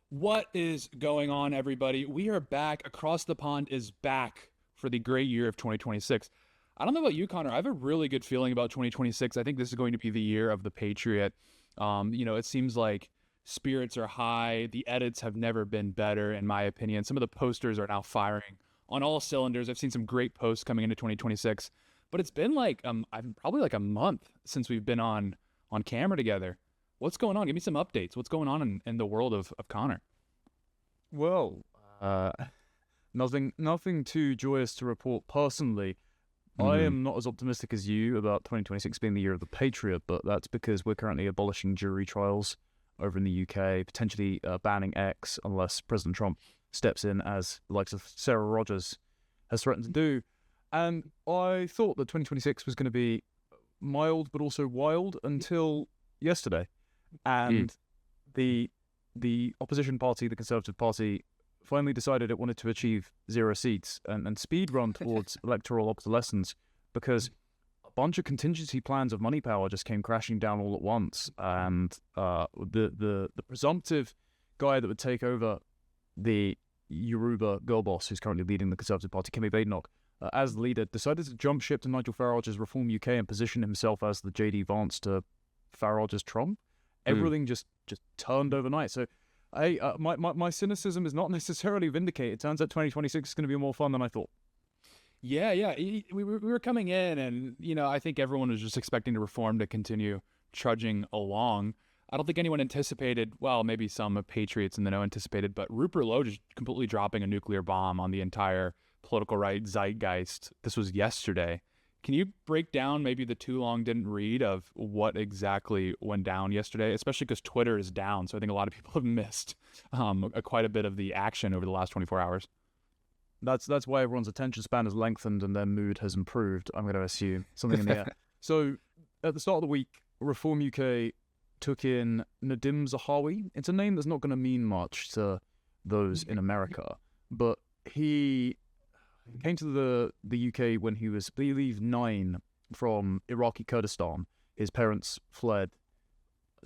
What is going on, everybody? We are back. Across the Pond is back for the great year of 2026. I don't know about you, Connor. I have a really good feeling about 2026. I think this is going to be the year of the Patriot. It seems like spirits are high. The edits have never been better, in my opinion. Some of the posters are now firing on all cylinders. I've seen some great posts coming into 2026, but it's been like I've probably like a month since we've been on camera together. What's going on? Give me some updates. What's going on in the world of Connor? Well, uh, nothing too joyous to report personally. I Mm-hmm. am not as optimistic as you about 2026 being the year of the Patriot, but that's because we're currently abolishing jury trials over in the UK, potentially banning X unless President Trump steps in, as the likes of Sarah Rogers has threatened to do. And I thought that 2026 was going to be mild but also wild until yesterday. And the opposition party, the Conservative Party, finally decided it wanted to achieve 0 seats and speed run towards electoral obsolescence because a bunch of contingency plans of money power just came crashing down all at once. And the presumptive guy that would take over the Yoruba girl boss, who's currently leading the Conservative Party, Kemi Badenoch, as the leader, decided to jump ship to Nigel Farage's Reform UK and position himself as the JD Vance to Farage's Trump. Everything just turned overnight. So my cynicism is not necessarily vindicated. It turns out 2026 is going to be more fun than I thought. Yeah, yeah. We were coming in, and I think everyone was just expecting the reform to continue trudging along. I don't think anyone anticipated. Well, maybe some patriots in the know anticipated, but Rupert Lowe just completely dropping a nuclear bomb on the entire political right zeitgeist. This was yesterday. Can you break down maybe the too long didn't read of what exactly went down yesterday, especially because Twitter is down, so I think a lot of people have missed quite a bit of the action over the last 24 hours. That's why everyone's attention span has lengthened and their mood has improved. I'm going to assume something in the air. So at the start of the week, Reform UK took in Nadim Zahawi. It's a name that's not going to mean much to those in America, but he came to the UK when he was, I believe, 9 from Iraqi Kurdistan. His parents fled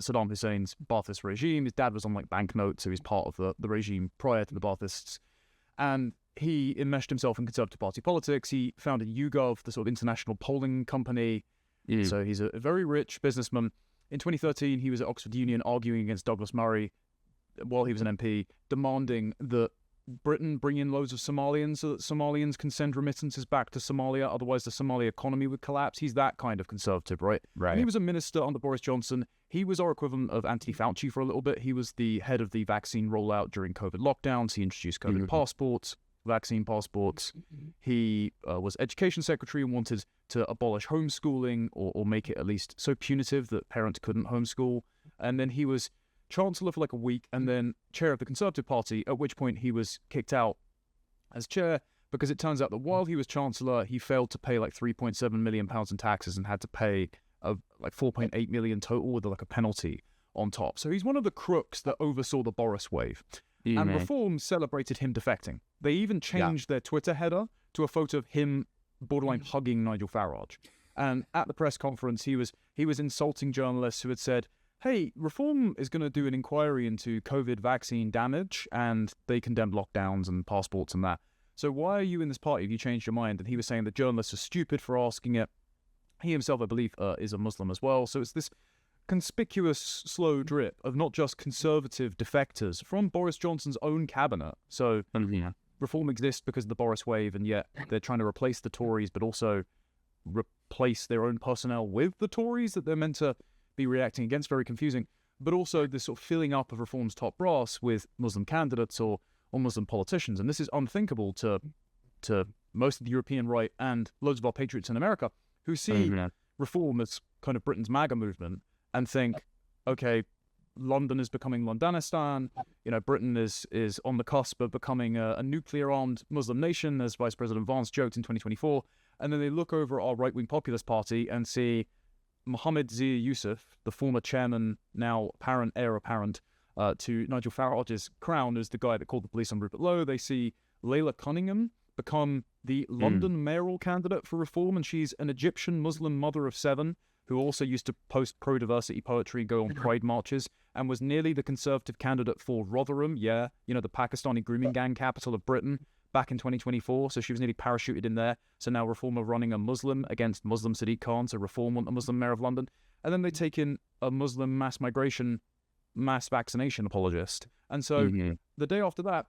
Saddam Hussein's Ba'athist regime. His dad was on banknotes, so he's part of the regime prior to the Ba'athists. And he enmeshed himself in Conservative Party politics. He founded YouGov, the sort of international polling company. So he's a very rich businessman. In 2013, he was at Oxford Union arguing against Douglas Murray while he was an MP, demanding that Britain bring in loads of Somalians so that Somalians can send remittances back to Somalia, otherwise the Somali economy would collapse. He's that kind of conservative, right? Right. And he was a minister under Boris Johnson. He was our equivalent of Anthony Fauci for a little bit. He was the head of the vaccine rollout during COVID lockdowns. He introduced COVID passports, vaccine passports. He was education secretary and wanted to abolish homeschooling or make it at least so punitive that parents couldn't homeschool. And then he was Chancellor for a week and then chair of the Conservative Party, at which point he was kicked out as chair because it turns out that while he was Chancellor, he failed to pay £3.7 million in taxes and had to pay 4.8 million total with a penalty on top. So he's one of the crooks that oversaw the Boris wave. And Reform celebrated him defecting. They even changed their Twitter header to a photo of him borderline hugging Nigel Farage. And at the press conference, he was insulting journalists who had said, hey, Reform is going to do an inquiry into COVID vaccine damage, and they condemned lockdowns and passports and that. So why are you in this party if you changed your mind? And he was saying that journalists are stupid for asking it. He himself, I believe, is a Muslim as well. So it's this conspicuous slow drip of not just conservative defectors from Boris Johnson's own cabinet. So Reform exists because of the Boris wave, and yet they're trying to replace the Tories, but also replace their own personnel with the Tories that they're meant to be reacting against. Very confusing. But also this sort of filling up of Reform's top brass with Muslim candidates or Muslim politicians. And this is unthinkable to most of the European right and loads of our patriots in America who see Reform as kind of Britain's MAGA movement and think, okay, London is becoming Londonistan. Britain is on the cusp of becoming a nuclear-armed Muslim nation, as Vice President Vance joked in 2024. And then they look over at our right-wing populist party and see Mohammed Zia Yusuf, the former chairman, now heir apparent to Nigel Farage's crown, as the guy that called the police on Rupert Lowe. They see Layla Cunningham become the London mayoral candidate for Reform, and she's an Egyptian Muslim mother of 7 who also used to post pro-diversity poetry, go on pride marches, and was nearly the Conservative candidate for Rotherham, the Pakistani grooming gang capital of Britain, back in 2024. So she was nearly parachuted in there. So now Reform are running a Muslim against Muslim Sadiq Khan, so Reform want a Muslim mayor of London. And then they take in a Muslim mass vaccination apologist. And so the day after that,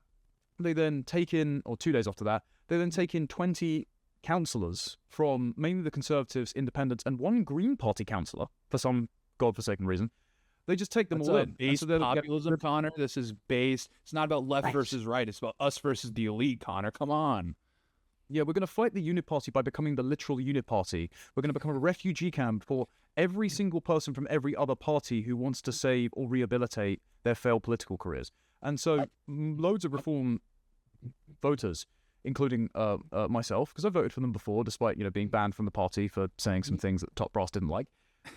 they then take in, or 2 days after that, they then take in 20 councillors from mainly the Conservatives, Independents, and one Green Party councillor for some godforsaken reason. They just take them all in. Based so populism, Connor. This is based. It's not about left versus right. It's about us versus the elite, Connor. Come on. Yeah, we're going to fight the unit party by becoming the literal unit party. We're going to become a refugee camp for every single person from every other party who wants to save or rehabilitate their failed political careers. And so loads of Reform voters, including myself, because I voted for them before, despite being banned from the party for saying some things that the top brass didn't like,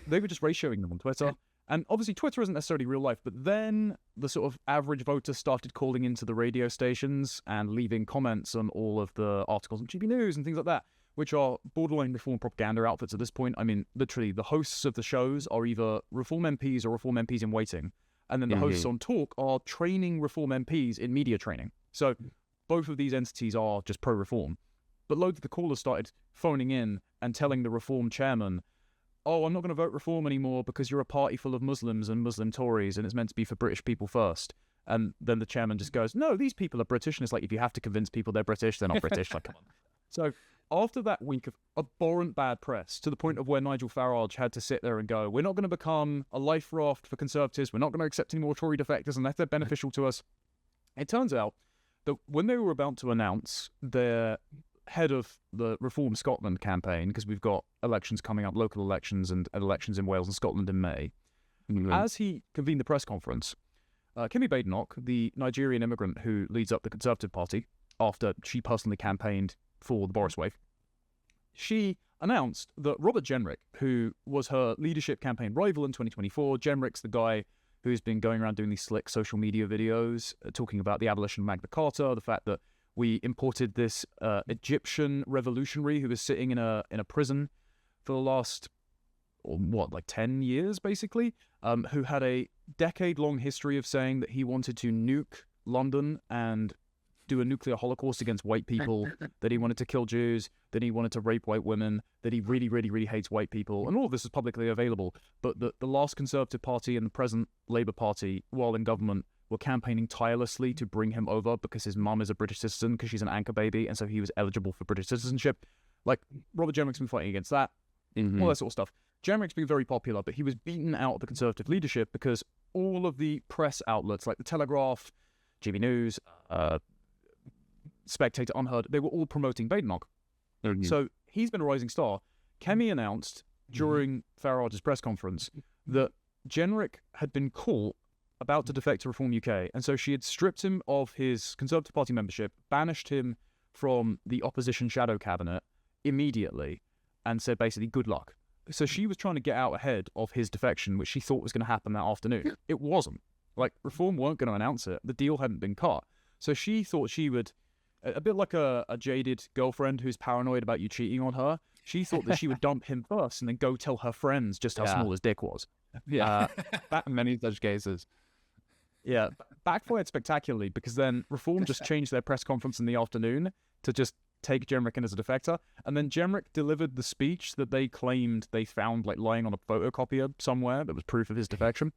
they were just ratioing them on Twitter. And obviously Twitter isn't necessarily real life, but then the sort of average voter started calling into the radio stations and leaving comments on all of the articles on GB News and things like that, which are borderline Reform propaganda outfits at this point. I mean, literally, the hosts of the shows are either Reform MPs or Reform MPs in waiting. And then the hosts on Talk are training Reform MPs in media training. So both of these entities are just pro-Reform. But loads of the callers started phoning in and telling the Reform chairman, oh, I'm not going to vote Reform anymore because you're a party full of Muslims and Muslim Tories and it's meant to be for British people first. And then the chairman just goes, no, these people are British. And it's like, if you have to convince people they're British, they're not British. Like, come on. So after that week of abhorrent bad press, to the point of where Nigel Farage had to sit there and go, we're not going to become a life raft for Conservatives. We're not going to accept any more Tory defectors unless they're beneficial to us. It turns out that when they were about to announce their head of the Reform Scotland campaign, because we've got elections coming up, local elections and elections in Wales and Scotland in May, as he convened the press conference, Kemi Badenoch, the Nigerian immigrant who leads up the Conservative Party after she personally campaigned for the Boris wave, she announced that Robert Jenrick, who was her leadership campaign rival in 2024, Jenrick's the guy who's been going around doing these slick social media videos, talking about the abolition of Magna Carta, the fact that we imported this Egyptian revolutionary who was sitting in a prison for the last, 10 years, basically, who had a decade-long history of saying that he wanted to nuke London and do a nuclear holocaust against white people, that he wanted to kill Jews, that he wanted to rape white women, that he really, really, really hates white people. And all of this is publicly available. But the last Conservative Party and the present Labour Party, while in government, were campaigning tirelessly to bring him over because his mum is a British citizen, because she's an anchor baby, and so he was eligible for British citizenship. Like, Robert Jenrick's been fighting against that, all that sort of stuff. Jenrick's been very popular, but he was beaten out of the Conservative leadership because all of the press outlets, like The Telegraph, GB News, Spectator, Unheard, they were all promoting Badenoch. So he's been a rising star. Kemi announced during Farage's press conference that Jenrick had been caught about to defect to Reform UK, and so she had stripped him of his Conservative Party membership, banished him from the opposition shadow cabinet immediately, and said basically, good luck. So she was trying to get out ahead of his defection, which she thought was going to happen that afternoon. It wasn't. Like, Reform weren't going to announce it. The deal hadn't been cut. So she thought she would, a bit like a jaded girlfriend who's paranoid about you cheating on her, she thought that she would dump him first and then go tell her friends just how small his dick was. Yeah, many such cases. Yeah, backfired spectacularly because then Reform just changed their press conference in the afternoon to just take Jenrick in as a defector, and then Jenrick delivered the speech that they claimed they found like lying on a photocopier somewhere that was proof of his defection.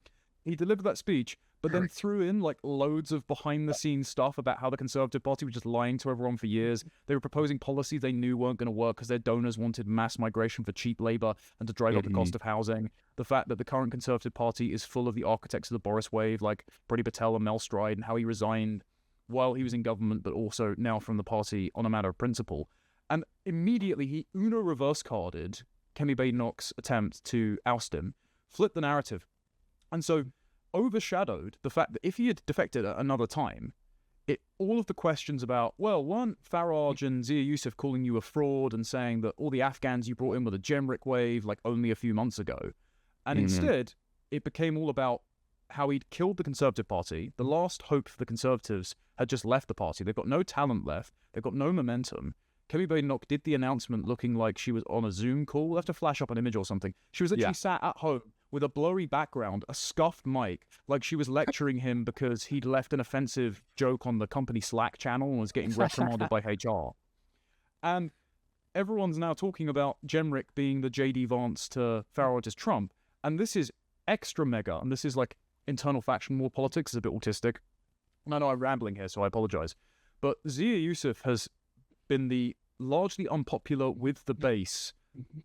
He delivered that speech, but then threw in like loads of behind-the-scenes stuff about how the Conservative Party was just lying to everyone for years. They were proposing policies they knew weren't going to work because their donors wanted mass migration for cheap labour and to drive up the cost of housing. The fact that the current Conservative Party is full of the architects of the Boris wave, like Priti Patel and Mel Stride, and how he resigned while he was in government, but also now from the party on a matter of principle. And immediately he Uno reverse carded Kemi Badenoch's attempt to oust him, flipped the narrative, and so overshadowed the fact that if he had defected at another time, all of the questions about, well, weren't Farage and Zia Youssef calling you a fraud and saying that all the Afghans you brought in were the Jenrick wave like only a few months ago? And instead, it became all about how he'd killed the Conservative Party. The last hope for the Conservatives had just left the party. They've got no talent left. They've got no momentum. Kemi Badenoch did the announcement looking like she was on a Zoom call. We'll have to flash up an image or something. She was literally sat at home with a blurry background, a scuffed mic, like she was lecturing him because he'd left an offensive joke on the company Slack channel and was getting reprimanded by HR. And everyone's now talking about Jenrick being the J.D. Vance to Farage's Trump. And this is extra mega. And this is like internal faction war politics. It's a bit autistic. I know I'm rambling here, so I apologize. But Zia Yusuf has been the largely unpopular with the base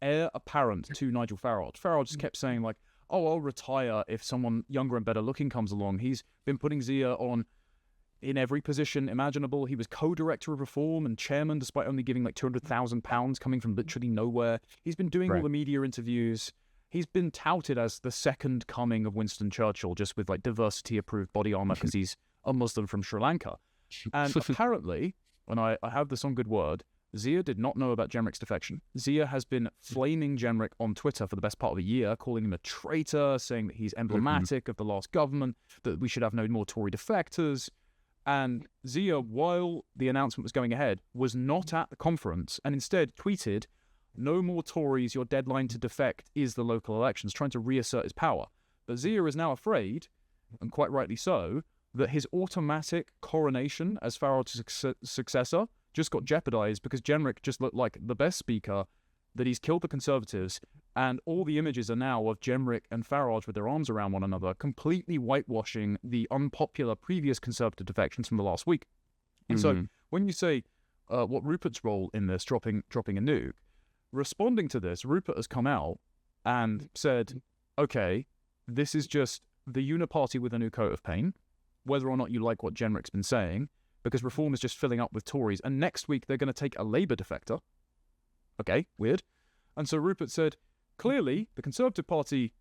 heir apparent to Nigel Farage. Farage just kept saying like, oh, I'll retire if someone younger and better looking comes along. He's been putting Zia on in every position imaginable. He was co-director of Reform and chairman, despite only giving like £200,000 coming from literally nowhere. He's been doing all the media interviews. He's been touted as the second coming of Winston Churchill, just with like diversity-approved body armor because he's a Muslim from Sri Lanka. And apparently, and I have this on good word, Zia did not know about Jenrick's defection. Zia has been flaming Jenrick on Twitter for the best part of a year, calling him a traitor, saying that he's emblematic of the last government, that we should have no more Tory defectors. And Zia, while the announcement was going ahead, was not at the conference and instead tweeted, "No more Tories, your deadline to defect is the local elections," trying to reassert his power. But Zia is now afraid, and quite rightly so, that his automatic coronation as Farage's successor just got jeopardized because Jenrick just looked like the best speaker, that he's killed the Conservatives, and all the images are now of Jenrick and Farage with their arms around one another, completely whitewashing the unpopular previous Conservative defections from the last week. And so when you say what Rupert's role in this, dropping a nuke, responding to this, Rupert has come out and said, okay, this is just the uniparty with a new coat of paint, whether or not you like what Jenrick's been saying, because Reform is just filling up with Tories, and next week they're going to take a Labour defector. Okay, weird. And so Rupert said, clearly, the Conservative Party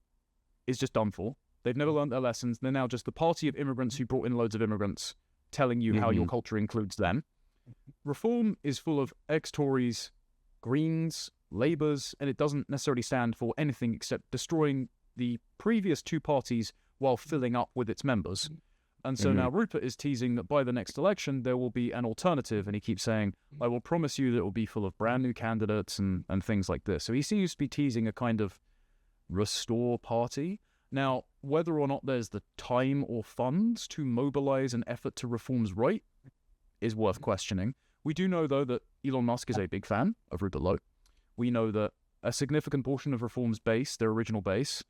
is just done for. They've never learned their lessons. They're now just the party of immigrants who brought in loads of immigrants, telling you how your culture includes them. Reform is full of ex-Tories, Greens, Labours, and it doesn't necessarily stand for anything except destroying the previous two parties while filling up with its members. And so now Rupert is teasing that by the next election, there will be an alternative. And he keeps saying, I will promise you that it will be full of brand new candidates and things like this. So he seems to be teasing a kind of restore party. Now, whether or not there's the time or funds to mobilize an effort to Reform's right is worth questioning. We do know, though, that Elon Musk is a big fan of Rupert Lowe. We know that a significant portion of Reform's base, their original base,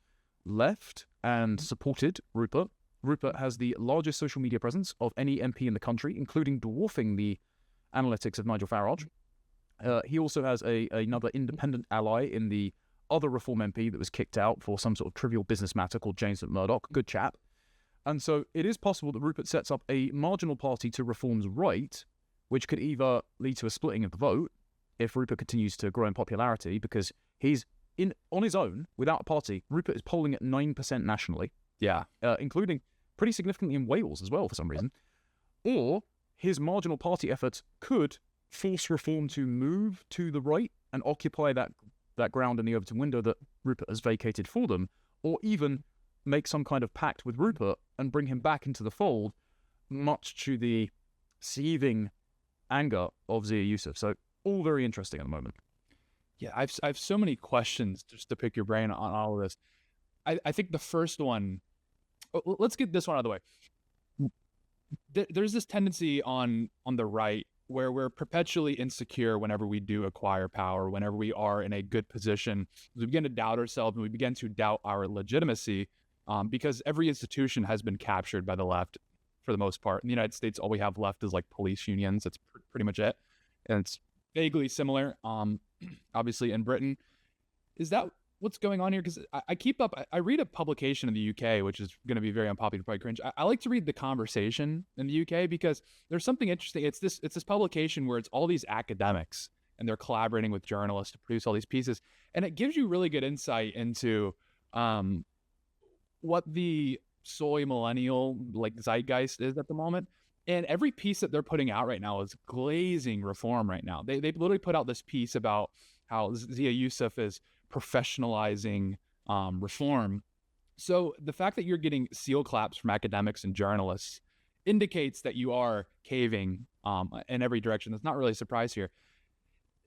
left and supported Rupert. Rupert has the largest social media presence of any MP in the country, including dwarfing the analytics of Nigel Farage. He also has another independent ally in the other Reform MP that was kicked out for some sort of trivial business matter called James McMurdoch. Good chap. And so it is possible that Rupert sets up a marginal party to Reform's right, which could either lead to a splitting of the vote if Rupert continues to grow in popularity, because he's on his own, without a party. Rupert is polling at 9% nationally. Yeah. Including pretty significantly in Wales as well for some reason. Or his marginal party efforts could force Reform to move to the right and occupy that ground in the Overton window that Rupert has vacated for them, or even make some kind of pact with Rupert and bring him back into the fold, much to the seething anger of Zia Yusuf. So all very interesting at the moment. Yeah, I have so many questions just to pick your brain on all of this. I think the first one, let's get this one out of the way. There's this tendency on the right where we're perpetually insecure whenever we do acquire power, whenever we are in a good position. We begin to doubt ourselves and we begin to doubt our legitimacy because every institution has been captured by the left for the most part. In the United States, all we have left is like police unions. That's pretty much it. And it's vaguely similar, obviously, in Britain. Is that what's going on here? Because I read a publication in the UK, which is going to be very unpopular, probably cringe. I like to read The Conversation in the UK because there's something interesting. It's this publication where it's all these academics and they're collaborating with journalists to produce all these pieces. And it gives you really good insight into what the soy millennial like zeitgeist is at the moment. And every piece that they're putting out right now is glazing Reform right now. They literally put out this piece about how Zia Yusuf is professionalizing Reform. So the fact that you're getting seal claps from academics and journalists indicates that you are caving in every direction. That's not really a surprise here.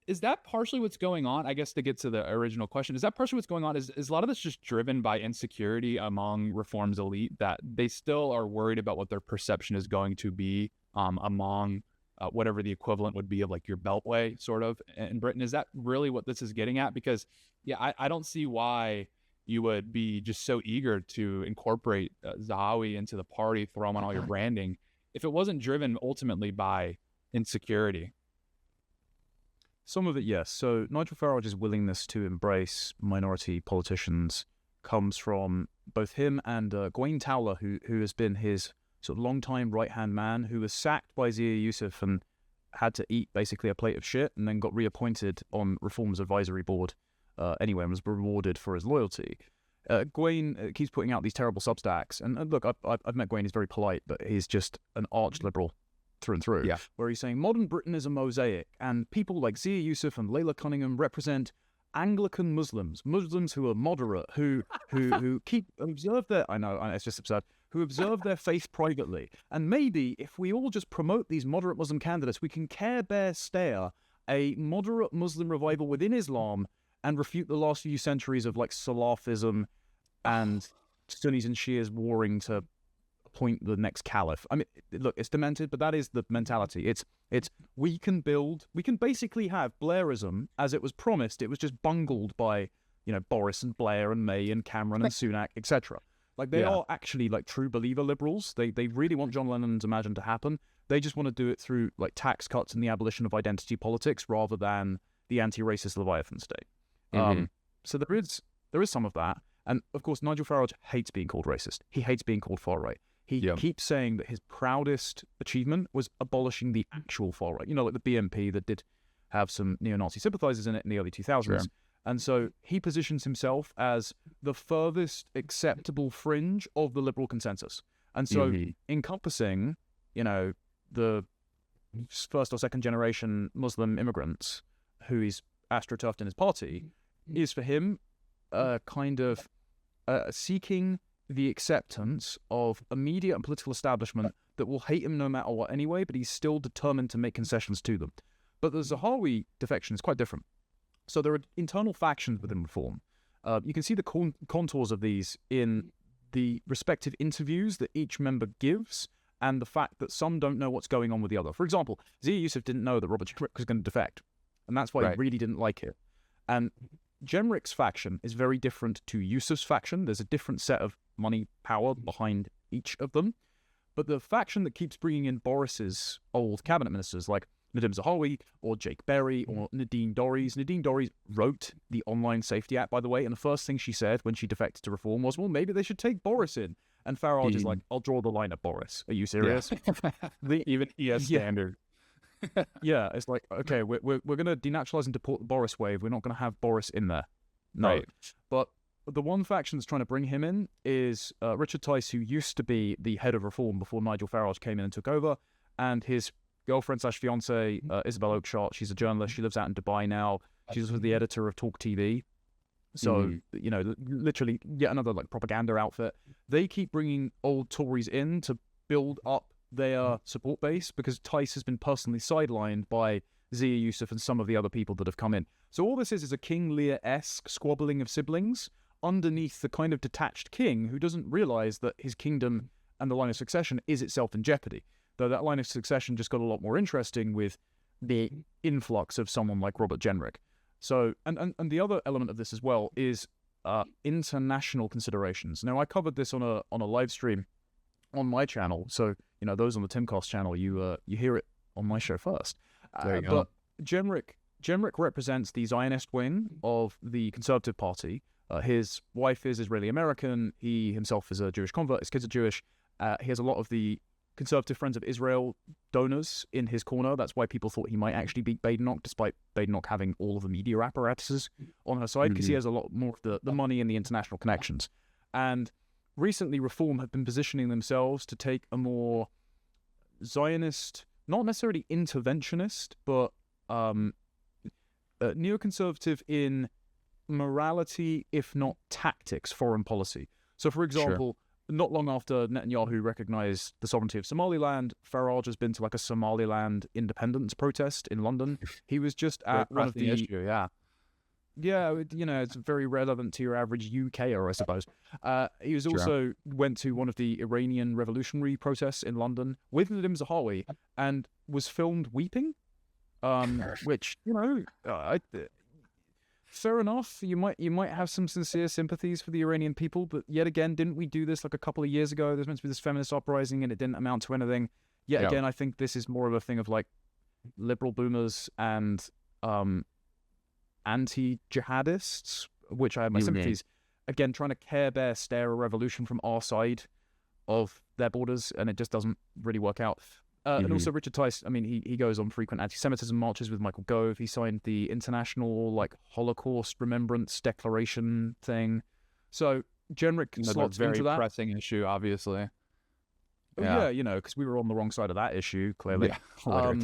is that partially what's going on? I guess to get to the original question, is that partially what's going on? Is a lot of this just driven by insecurity among reform's elite, that they still are worried about what their perception is going to be among whatever the equivalent would be of like your beltway sort of in Britain? Is that really what this is getting at? Because I don't see why you would be just so eager to incorporate Zahawi into the party, throw him on all your branding, if it wasn't driven ultimately by insecurity. Some of it, yes. So Nigel Farage's willingness to embrace minority politicians comes from both him and Gwaine Towler, who has been his sort of long-time right-hand man, who was sacked by Zia Yusuf and had to eat basically a plate of shit, and then got reappointed on Reform's advisory board anyway, and was rewarded for his loyalty. Gwaine keeps putting out these terrible Substacks, and look, I've met Gwaine. He's very polite, but he's just an arch-liberal through and through. Yeah. Where he's saying modern Britain is a mosaic, and people like Zia Yusuf and Layla Cunningham represent Anglican Muslims who are moderate, who observe their, I know, it's just absurd, who observe their faith privately. And maybe if we all just promote these moderate Muslim candidates, we can Care Bear stare a moderate Muslim revival within Islam and refute the last few centuries of like Salafism and Sunnis and Shias warring to appoint the next caliph. I mean, look, it's demented, but that is the mentality. It's we can basically have Blairism as it was promised. It was just bungled by, Boris and Blair and May and Cameron and Sunak, etc. Like they are actually like true believer liberals. They really want John Lennon's Imagine to happen. They just want to do it through like tax cuts and the abolition of identity politics rather than the anti-racist Leviathan state. So there is some of that. And of course, Nigel Farage hates being called racist. He hates being called far right. He keeps saying that his proudest achievement was abolishing the actual far right. Like the BNP that did have some neo-Nazi sympathizers in it in the early 2000s. Sure. And so he positions himself as the furthest acceptable fringe of the liberal consensus. And so encompassing, the first or second generation Muslim immigrants who he's astroturfed in his party is for him kind of seeking the acceptance of a media and political establishment that will hate him no matter what anyway, but he's still determined to make concessions to them. But the Zahawi defection is quite different. So there are internal factions within Reform. You can see the contours of these in the respective interviews that each member gives and the fact that some don't know what's going on with the other. For example, Zia Yusuf didn't know that Robert Jenrick was going to defect, and that's why he really didn't like it. And Jenrick's faction is very different to Yusuf's faction. There's a different set of money power behind each of them. But the faction that keeps bringing in Boris's old cabinet ministers like Nadim Zahawi or Jake Berry or Nadine Dorries. Nadine Dorries wrote the online safety app, by the way, and the first thing she said when she defected to Reform was, well, maybe they should take Boris in. And Farage is like, I'll draw the line at Boris. Are you serious? Even ES standard. Yeah, it's like, okay, we're going to denaturalize and deport the Boris wave. We're not going to have Boris in there. No. Right. But the one faction that's trying to bring him in is Richard Tice, who used to be the head of Reform before Nigel Farage came in and took over, and his girlfriend/fiance, Isabel Oakeshott. She's a journalist. She lives out in Dubai now. She's also the editor of Talk TV. So, literally yet another like propaganda outfit. They keep bringing old Tories in to build up their support base because Tice has been personally sidelined by Zia Yusuf and some of the other people that have come in. So all this is a King Lear-esque squabbling of siblings underneath the kind of detached king who doesn't realize that his kingdom and the line of succession is itself in jeopardy. Though that line of succession just got a lot more interesting with the influx of someone like Robert Jenrick. So, and the other element of this as well is international considerations. Now, I covered this on a live stream on my channel. So, those on the Timcast channel, you hear it on my show first. But Jenrick represents the Zionist wing of the Conservative Party. His wife is Israeli-American. He himself is a Jewish convert. His kids are Jewish. He has a lot of the Conservative Friends of Israel donors in his corner. That's why people thought he might actually beat Badenoch, despite Badenoch having all of the media apparatuses on her side, because he has a lot more of the money and the international connections. And recently, Reform have been positioning themselves to take a more Zionist, not necessarily interventionist, but neoconservative in morality, if not tactics, foreign policy. So, for example, not long after Netanyahu recognized the sovereignty of Somaliland, Farage has been to like a Somaliland independence protest in London. He was just at one of the issue, yeah. Yeah, it's very relevant to your average UKer, I suppose. He was also went to one of the Iranian revolutionary protests in London with Nadim Zahawi and was filmed weeping, which fair enough. You might have some sincere sympathies for the Iranian people, but yet again, didn't we do this like a couple of years ago? There's meant to be this feminist uprising, and it didn't amount to anything. Yet again, I think this is more of a thing of like liberal boomers and anti-jihadists, which I have my sympathies. Again, trying to Care Bear stare a revolution from our side of their borders, and it just doesn't really work out. And also Richard Tice, I mean, he goes on frequent anti-Semitism marches with Michael Gove. He signed the International Holocaust Remembrance Declaration thing. So Jenrick slots into that. Very pressing issue, obviously. Yeah, because we were on the wrong side of that issue, clearly. Yeah,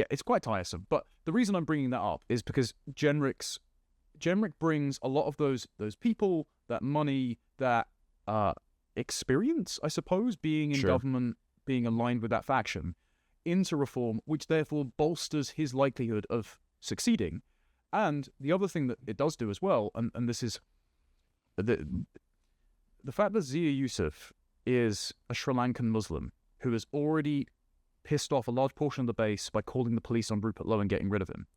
it's quite tiresome. But the reason I'm bringing that up is because Jenrick brings a lot of those people, that money, that experience, I suppose, being in government, being aligned with that faction, into reform, which therefore bolsters his likelihood of succeeding. And the other thing that it does do as well, and this is the fact that Zia Yusuf is a Sri Lankan Muslim who has already pissed off a large portion of the base by calling the police on Rupert Lowe and getting rid of him,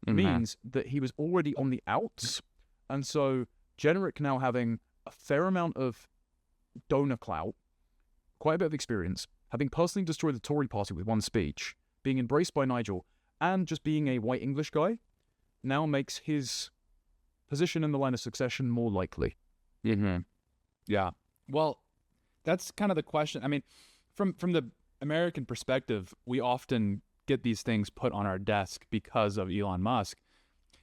means that he was already on the outs. And so Jenrick now having a fair amount of donor clout, quite a bit of experience, having personally destroyed the Tory party with one speech, being embraced by Nigel, and just being a white English guy, now makes his position in the line of succession more likely. Yeah. Well, that's kind of the question. I mean, from the American perspective, we often get these things put on our desk because of Elon Musk.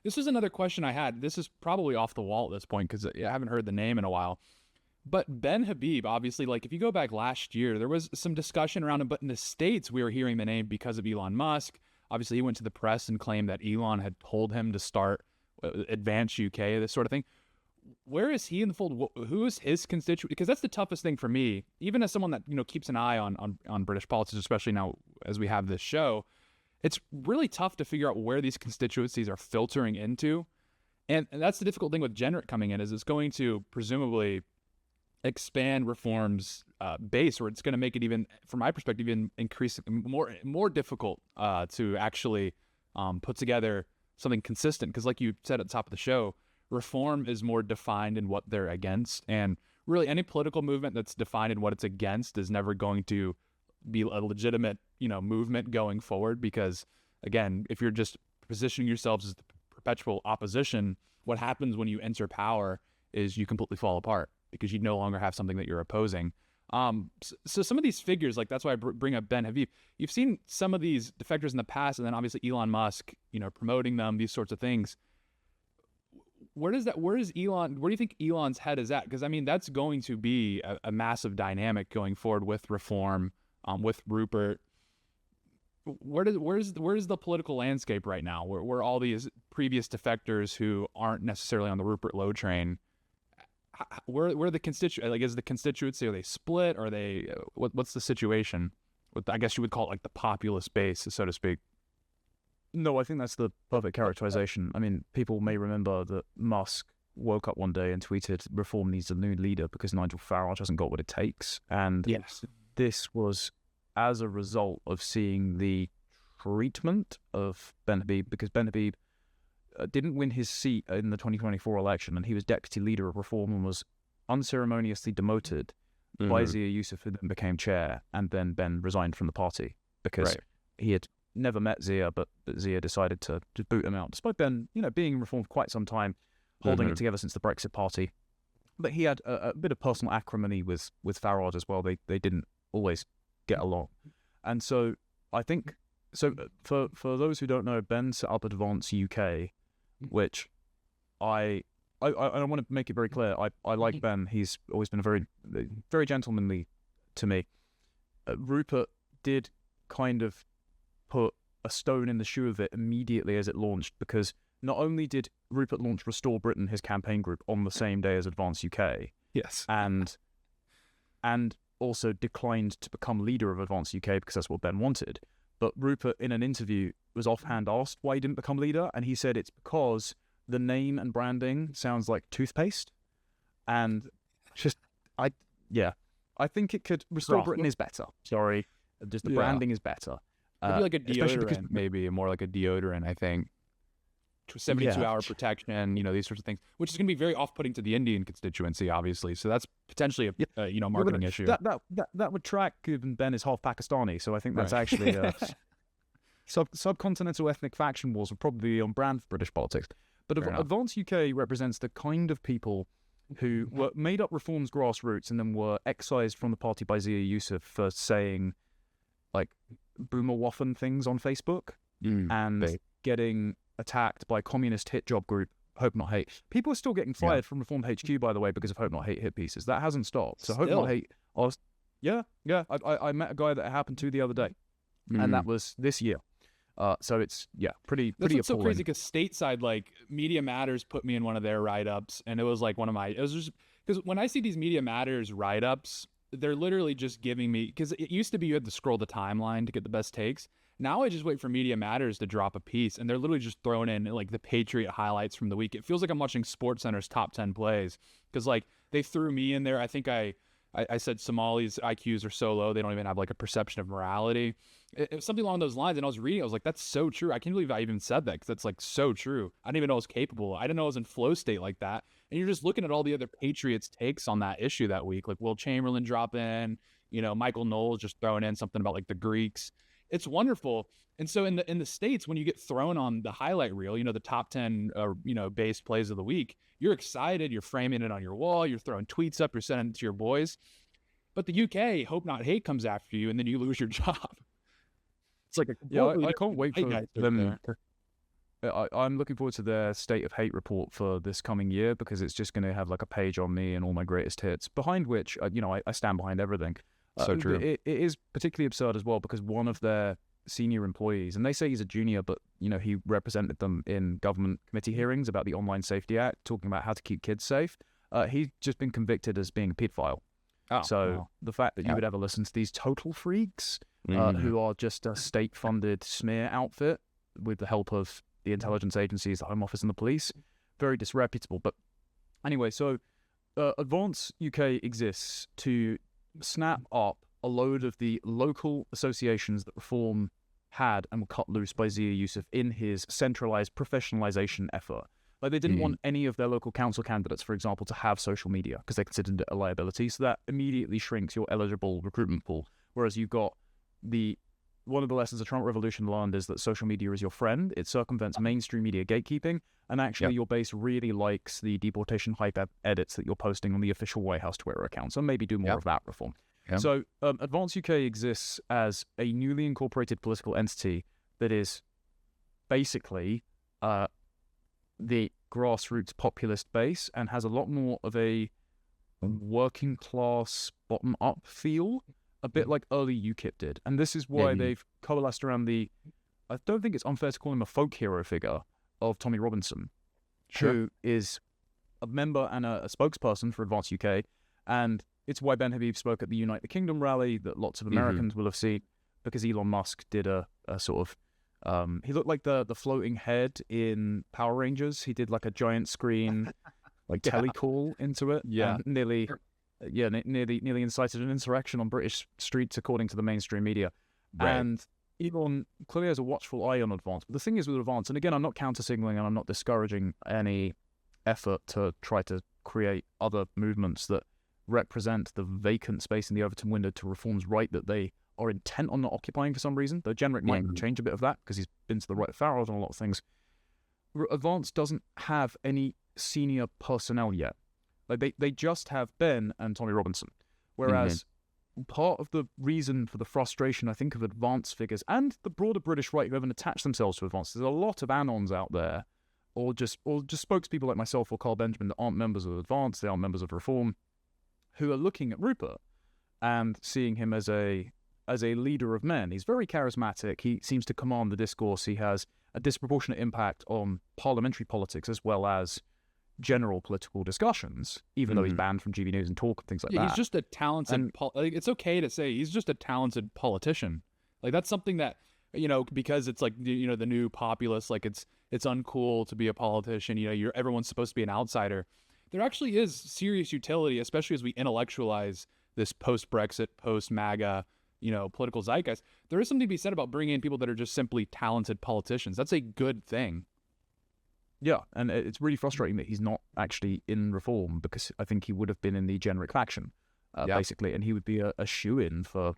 This is another question I had. This is probably off the wall at this point because I haven't heard the name in a while. But Ben Habib, obviously, if you go back last year, there was some discussion around him. But in the States, we were hearing the name because of Elon Musk. Obviously, he went to the press and claimed that Elon had told him to start Advance UK, this sort of thing. Where is he in the fold? Who is his constituent? Because that's the toughest thing for me, even as someone that keeps an eye on British politics, especially now as we have this show. It's really tough to figure out where these constituencies are filtering into, and that's the difficult thing with Jenrick coming in, is it's going to presumably expand reform's base, or it's going to make it, even from my perspective, even more difficult to actually put together something consistent. Because like you said at the top of the show, reform is more defined in what they're against, and really any political movement that's defined in what it's against is never going to be a legitimate movement going forward. Because again, if you're just positioning yourselves as the perpetual opposition, what happens when you enter power is you completely fall apart, because you no longer have something that you're opposing. So some of these figures, that's why I bring up Ben Habib. You've seen some of these defectors in the past, and then obviously Elon Musk, promoting them, these sorts of things. Where do you think Elon's head is at? Because I mean, that's going to be a massive dynamic going forward with reform, with Rupert. Where's the political landscape right now? Where all these previous defectors who aren't necessarily on the Rupert Lowe train, where the constituent, is the constituency, are they split? Are they what's the situation with, I guess you would call it the populist base, so to speak? No, I think that's the perfect characterization. I mean, people may remember that Musk woke up one day and tweeted, reform needs a new leader because Nigel Farage hasn't got what it takes. And yes, this was as a result of seeing the treatment of Ben Habib, because Ben Habib didn't win his seat in the 2024 election, and he was deputy leader of reform and was unceremoniously demoted by Zia Yusuf, who then became chair, and then Ben resigned from the party because he had never met Zia, but Zia decided to boot him out, despite Ben, being in reform for quite some time, holding it together since the Brexit Party. But he had a bit of personal acrimony with Farage as well. They didn't always get along. And so I think, for those who don't know, Ben set up Advance UK, which I want to make it very clear. I like Ben. He's always been very, very gentlemanly to me. Rupert did kind of put a stone in the shoe of it immediately as it launched, because not only did Rupert launch Restore Britain, his campaign group, on the same day as Advance UK, Yes. And also declined to become leader of Advance UK because that's what Ben wanted. But Rupert, in an interview, was offhand asked why he didn't become leader, and he said it's because the name and branding sounds like toothpaste, and I think it could Restore Britain is better. Sorry, just the branding is better. Maybe like a deodorant, maybe more like a deodorant. I think 72-hour protection, these sorts of things, which is going to be very off-putting to the Indian constituency, obviously. So that's potentially a marketing issue. That would track, given Ben is half Pakistani. So I think that's actually subcontinental ethnic faction wars would probably be on brand for British politics. But Advance UK represents the kind of people who were made up Reform's grassroots and then were excised from the party by Zia Yusuf for saying like boomer waffen things on Facebook and getting attacked by communist hit job group Hope Not Hate. People are still getting fired from Reform HQ, by the way, because of Hope Not Hate hit pieces. That hasn't stopped. So Hope Not Hate, I met a guy that it happened to the other day, and that was this year. So it's pretty That's what's appalling. so crazy, because stateside, like Media Matters put me in one of their write-ups, and it was like it was just because when I see these Media Matters write-ups, they're literally just giving me, because it used to be you had to scroll the timeline to get the best takes. Now I just wait for Media Matters to drop a piece, and they're literally just throwing in like the Patriot highlights from the week. It feels like I'm watching SportsCenter's top 10 plays, because like they threw me in there. I think I said Somalis' IQs are so low they don't even have like a perception of morality. It was something along those lines, and I was reading, I was like, that's so true. I can't believe I even said that, because that's like so true. I didn't even know I was capable. I didn't know I was in flow state like that. And you're just looking at all the other Patriots takes on that issue that week, like Will Chamberlain drop in, Michael Knowles just throwing in something about like the Greeks. It's wonderful. And so in the States, when you get thrown on the highlight reel, the top 10 base plays of the week, you're excited, you're framing it on your wall, you're throwing tweets up, you're sending it to your boys. But the UK, Hope Not Hate, comes after you, and then you lose your job. It's like I can't wait for them. I'm looking forward to their State of Hate report for this coming year, because it's just going to have like a page on me and all my greatest hits, behind which I stand behind everything. So true. It is particularly absurd as well, because one of their senior employees, and they say he's a junior, but he represented them in government committee hearings about the Online Safety Act, talking about how to keep kids safe. He's just been convicted as being a pedophile. The fact that you would ever listen to these total freaks who are just a state-funded smear outfit with the help of the intelligence agencies, the Home Office and the police, very disreputable. But anyway, so Advance UK exists to snap up a load of the local associations that Reform had and were cut loose by Zia Yusuf in his centralised professionalisation effort. Like, they didn't want any of their local council candidates, for example, to have social media, because they considered it a liability. So that immediately shrinks your eligible recruitment pool. Whereas you've got one of the lessons of Trump Revolution learned is that social media is your friend. It circumvents mainstream media gatekeeping. And actually, your base really likes the deportation hype edits that you're posting on the official White House Twitter account. So maybe do more of that, Reform. Yeah. So Advance UK exists as a newly incorporated political entity that is basically the grassroots populist base, and has a lot more of a working class bottom up feel, a bit like early UKIP did. And this is why they've coalesced around I don't think it's unfair to call him a folk hero figure, of Tommy Robinson, who is a member and a spokesperson for Advance UK. And it's why Ben Habib spoke at the Unite the Kingdom rally that lots of Americans will have seen, because Elon Musk did a sort of he looked like the floating head in Power Rangers. He did like a giant screen, like telecall into it. And nearly incited an insurrection on British streets, according to the mainstream media. Right. And Elon clearly has a watchful eye on Advance. But the thing is with Advance, and again, I'm not counter-signaling and I'm not discouraging any effort to try to create other movements that represent the vacant space in the Overton window to Reform's right that they are intent on not occupying for some reason, though Jenrick might change a bit of that, because he's been to the right of Farage on a lot of things. Advance doesn't have any senior personnel yet. Like they just have Ben and Tommy Robinson. Whereas part of the reason for the frustration, I think, of Advance figures and the broader British right who haven't attached themselves to Advance, there's a lot of anons out there, or just spokespeople like myself or Carl Benjamin that aren't members of Advance, they aren't members of Reform, who are looking at Rupert and seeing him as a leader of men. He's very charismatic. He seems to command the discourse. He has a disproportionate impact on parliamentary politics, as well as, general political discussions, even though he's banned from GB News and Talk and things like that. He's just a talented. It's okay to say he's just a talented politician. Like that's something that because it's like the new populace. Like it's uncool to be a politician. Everyone's supposed to be an outsider. There actually is serious utility, especially as we intellectualize this post-Brexit, post-MAGA, political zeitgeist. There is something to be said about bringing in people that are just simply talented politicians. That's a good thing. Yeah, and it's really frustrating that he's not actually in Reform, because I think he would have been in the generic faction, basically, and he would be a shoo-in for,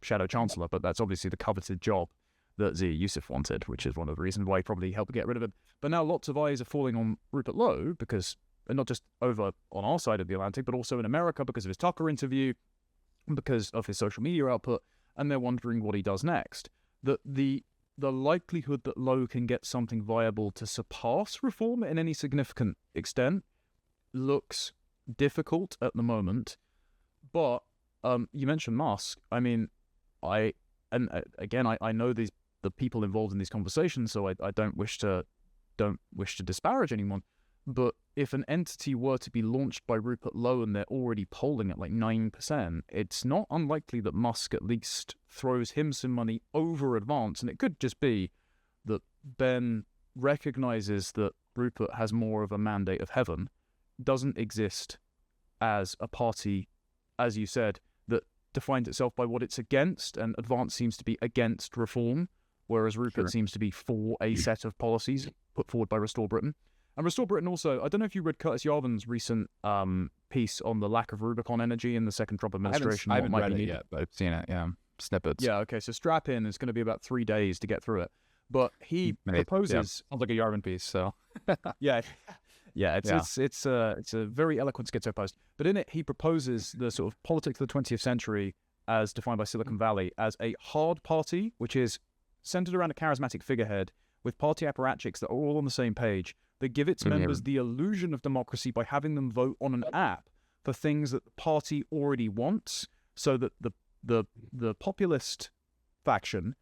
Shadow Chancellor, but that's obviously the coveted job that Zia Youssef wanted, which is one of the reasons why he probably helped get rid of him. But now lots of eyes are falling on Rupert Lowe, because not just over on our side of the Atlantic, but also in America because of his Tucker interview, because of his social media output, and they're wondering what he does next. The likelihood that Lowe can get something viable to surpass Reform in any significant extent looks difficult at the moment. But you mentioned Musk. I mean, I know the people involved in these conversations, so I don't wish to disparage anyone. But if an entity were to be launched by Rupert Lowe and they're already polling at like 9%, it's not unlikely that Musk at least throws him some money over advance. And it could just be that Ben recognizes that Rupert has more of a mandate of heaven, doesn't exist as a party, as you said, that defines itself by what it's against, and Advance seems to be against Reform, whereas Rupert seems to be for a set of policies put forward by Restore Britain. And Restore Britain also, I don't know if you read Curtis Yarvin's recent piece on the lack of Rubicon energy in the second Trump administration. I haven't read it yet, but I've seen it, snippets. Yeah, okay, so strap in. It's going to be about 3 days to get through it. But he proposes... Yeah. Sounds like a Yarvin piece, so... It's a very eloquent schizo post. But in it, he proposes the sort of politics of the 20th century as defined by Silicon Valley as a hard party, which is centered around a charismatic figurehead with party apparatchiks that are all on the same page, that give its members the illusion of democracy by having them vote on an app for things that the party already wants, so that the populist faction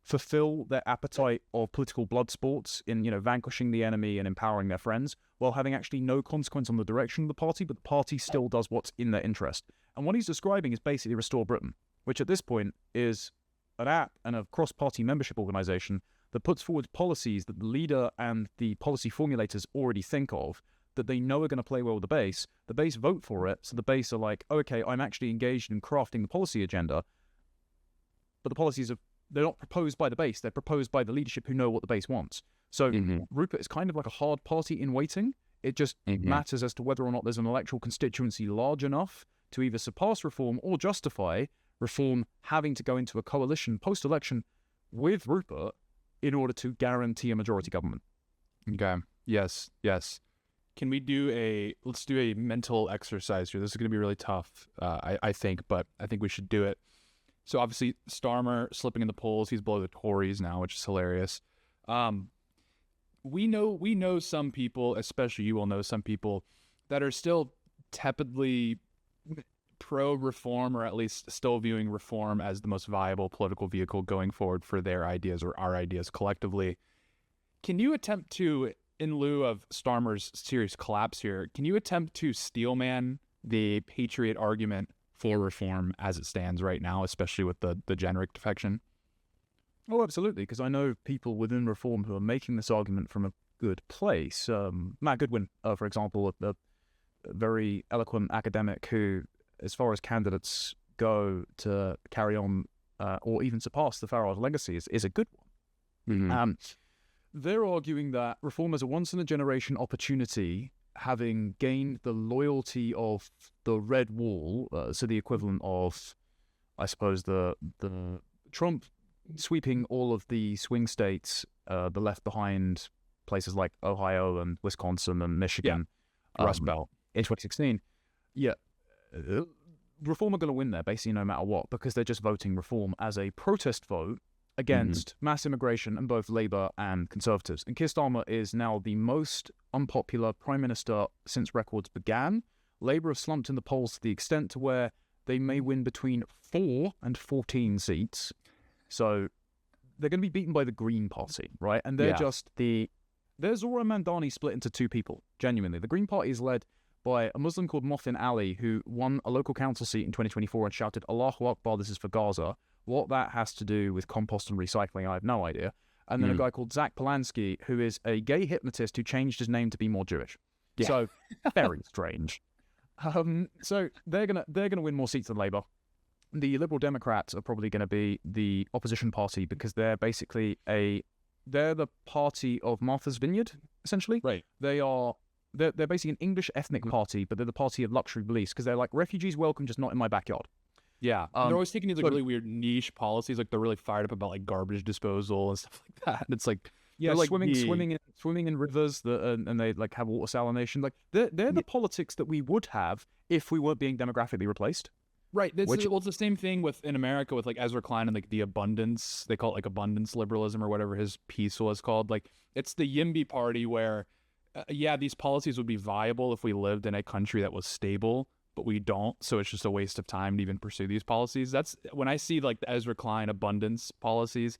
fulfill their appetite of political blood sports in, vanquishing the enemy and empowering their friends, while having actually no consequence on the direction of the party, but the party still does what's in their interest. And what he's describing is basically Restore Britain, which at this point is an app and a cross-party membership organisation that puts forward policies that the leader and the policy formulators already think of, that they know are going to play well with the base. The base vote for it, so the base are like, oh, okay, I'm actually engaged in crafting the policy agenda, but the policies they're not proposed by the base, they're proposed by the leadership who know what the base wants. So Rupert is kind of like a hard party in waiting. It just matters as to whether or not there's an electoral constituency large enough to either surpass Reform or justify Reform having to go into a coalition post-election with Rupert in order to guarantee a majority government. Okay. Yes. Can we let's do a mental exercise here. This is going to be really tough, I think, but I think we should do it. So obviously Starmer slipping in the polls. He's below the Tories now, which is hilarious. We know some people, especially you will know some people, that are still tepidly pro-reform, or at least still viewing reform as the most viable political vehicle going forward for their ideas or our ideas collectively. Can you attempt to, in lieu of Starmer's serious collapse here, can you attempt to steelman the patriot argument for reform as it stands right now, especially with the generic defection? Oh, absolutely, because I know people within Reform who are making this argument from a good place. Matt Goodwin, for example, a very eloquent academic who, as far as candidates go to carry on or even surpass the Farage legacy, is a good one. They're arguing that Reform is a once-in-a-generation opportunity, having gained the loyalty of the Red Wall, so the equivalent of, I suppose, the Trump sweeping all of the swing states, the left-behind places like Ohio and Wisconsin and Michigan, Rust Belt, in 2016. Yeah. Reform are going to win there, basically, no matter what, because they're just voting Reform as a protest vote against mass immigration and both Labour and Conservatives. And Keir Starmer is now the most unpopular Prime Minister since records began. Labour have slumped in the polls to the extent to where they may win between 4 and 14 seats. So they're going to be beaten by the Green Party, right? And they're just the there's Zora Mandani split into two people, genuinely. The Green Party is led by a Muslim called Mothin Ali, who won a local council seat in 2024 and shouted, Allahu Akbar, this is for Gaza. What that has to do with compost and recycling, I have no idea. And then a guy called Zach Polanski, who is a gay hypnotist who changed his name to be more Jewish. Yeah. So, very strange. So they're gonna win more seats than Labour. The Liberal Democrats are probably going to be the opposition party because they're basically they're the party of Martha's Vineyard, essentially. Right. They're basically an English ethnic party, but they're the party of luxury beliefs because they're like, refugees welcome, just not in my backyard. Yeah. They're always taking these like really weird niche policies. Like they're really fired up about like garbage disposal and stuff like that. And it's like, yeah, like swimming in rivers and they like have water salination. Like they're the politics that we would have if we weren't being demographically replaced. Right. Well, it's the same thing in America with like Ezra Klein and like the abundance. They call it like abundance liberalism or whatever his piece was called. Like it's the YIMBY party where, these policies would be viable if we lived in a country that was stable, but we don't. So it's just a waste of time to even pursue these policies. That's when I see like the Ezra Klein abundance policies.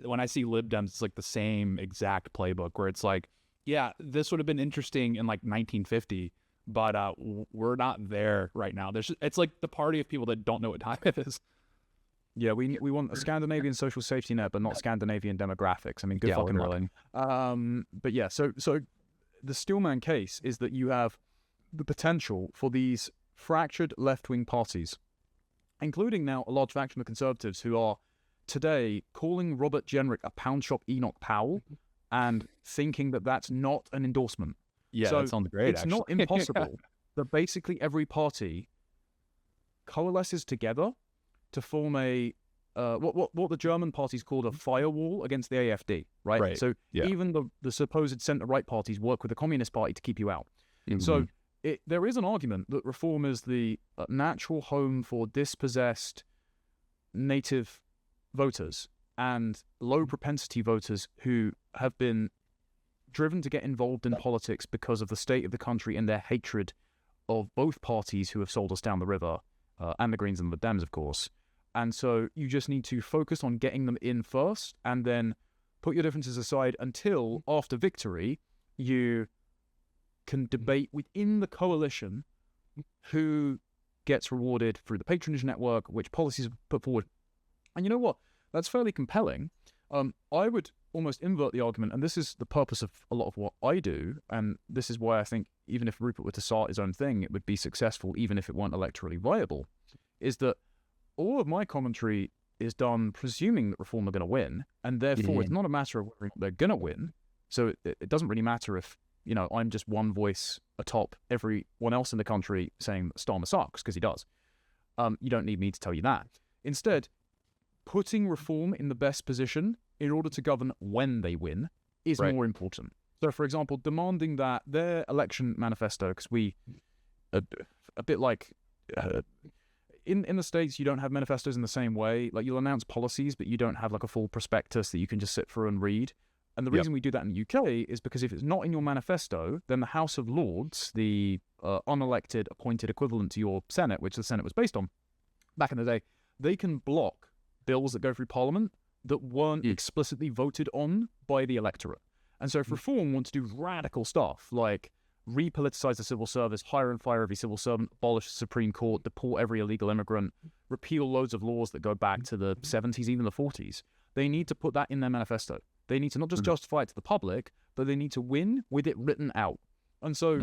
When I see Lib Dems, it's like the same exact playbook where it's like, yeah, this would have been interesting in like 1950. But we're not there right now. It's like the party of people that don't know what time it is. Yeah, we want a Scandinavian social safety net, but not Scandinavian demographics. I mean, good fucking luck. But yeah, so the Steelman case is that you have the potential for these fractured left-wing parties, including now a large faction of Conservatives who are today calling Robert Jenrick a pound shop Enoch Powell and thinking that that's not an endorsement. Yeah, so that sounds great. It's not impossible that basically every party coalesces together to form a what the German parties called a firewall against the AfD, right? So even the supposed centre-right parties work with the Communist Party to keep you out. So there is an argument that reform is the natural home for dispossessed native voters and low propensity voters who have been driven to get involved in politics because of the state of the country and their hatred of both parties who have sold us down the river, and the Greens and the Dems, of course. And so you just need to focus on getting them in first and then put your differences aside until after victory you can debate within the coalition who gets rewarded through the patronage network, which policies are put forward. And you know what? That's fairly compelling. I would almost invert the argument, and this is the purpose of a lot of what I do, and this is why I think even if Rupert were to start his own thing, it would be successful even if it weren't electorally viable, is that all of my commentary is done presuming that Reform are going to win, and therefore it's not a matter of whether they're going to win. So it doesn't really matter if, I'm just one voice atop everyone else in the country saying that Starmer sucks, because he does. You don't need me to tell you that. Instead, putting Reform in the best position in order to govern when they win is more important. So, for example, demanding that their election manifesto, because a bit like in the States, you don't have manifestos in the same way. Like you'll announce policies, but you don't have like a full prospectus that you can just sit through and read. And the reason we do that in the UK is because if it's not in your manifesto, then the House of Lords, the unelected appointed equivalent to your Senate, which the Senate was based on back in the day, they can block bills that go through Parliament that weren't explicitly voted on by the electorate. And so if Reform want to do radical stuff like repoliticize the civil service, hire and fire every civil servant, abolish the Supreme Court, deport every illegal immigrant, repeal loads of laws that go back to the 70s, even the 40s, they need to put that in their manifesto. They need to not just justify it to the public, but they need to win with it written out. And so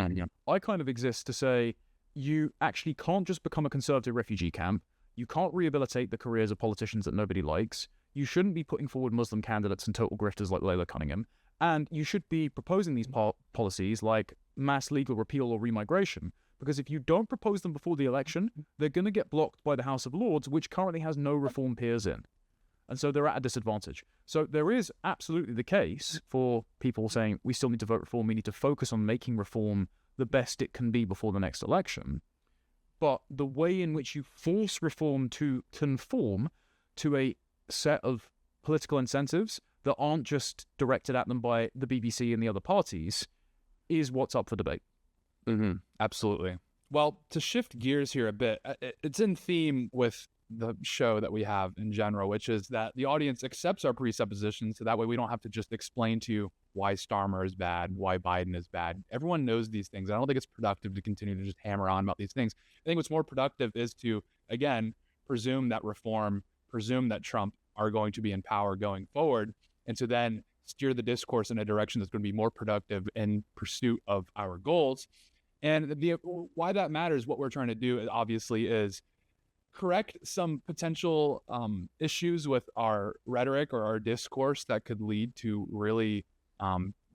I kind of exist to say, you actually can't just become a conservative refugee camp. You can't rehabilitate the careers of politicians that nobody likes. You shouldn't be putting forward Muslim candidates and total grifters like Layla Cunningham. And you should be proposing these policies like mass legal repeal or remigration, because if you don't propose them before the election, they're going to get blocked by the House of Lords, which currently has no Reform peers in. And so they're at a disadvantage. So there is absolutely the case for people saying we still need to vote Reform, we need to focus on making Reform the best it can be before the next election. But the way in which you force Reform to conform to a set of political incentives that aren't just directed at them by the BBC and the other parties is what's up for debate. Absolutely. Well, to shift gears here a bit, it's in theme with the show that we have in general, which is that the audience accepts our presuppositions, so that way we don't have to just explain to you why Starmer is bad, why Biden is bad. Everyone knows these things. I don't think it's productive to continue to just hammer on about these things. I think what's more productive is to, again, presume that reform, presume that Trump are going to be in power going forward, and to then steer the discourse in a direction that's going to be more productive in pursuit of our goals. And why that matters, what we're trying to do, obviously, is correct some potential issues with our rhetoric or our discourse that could lead to really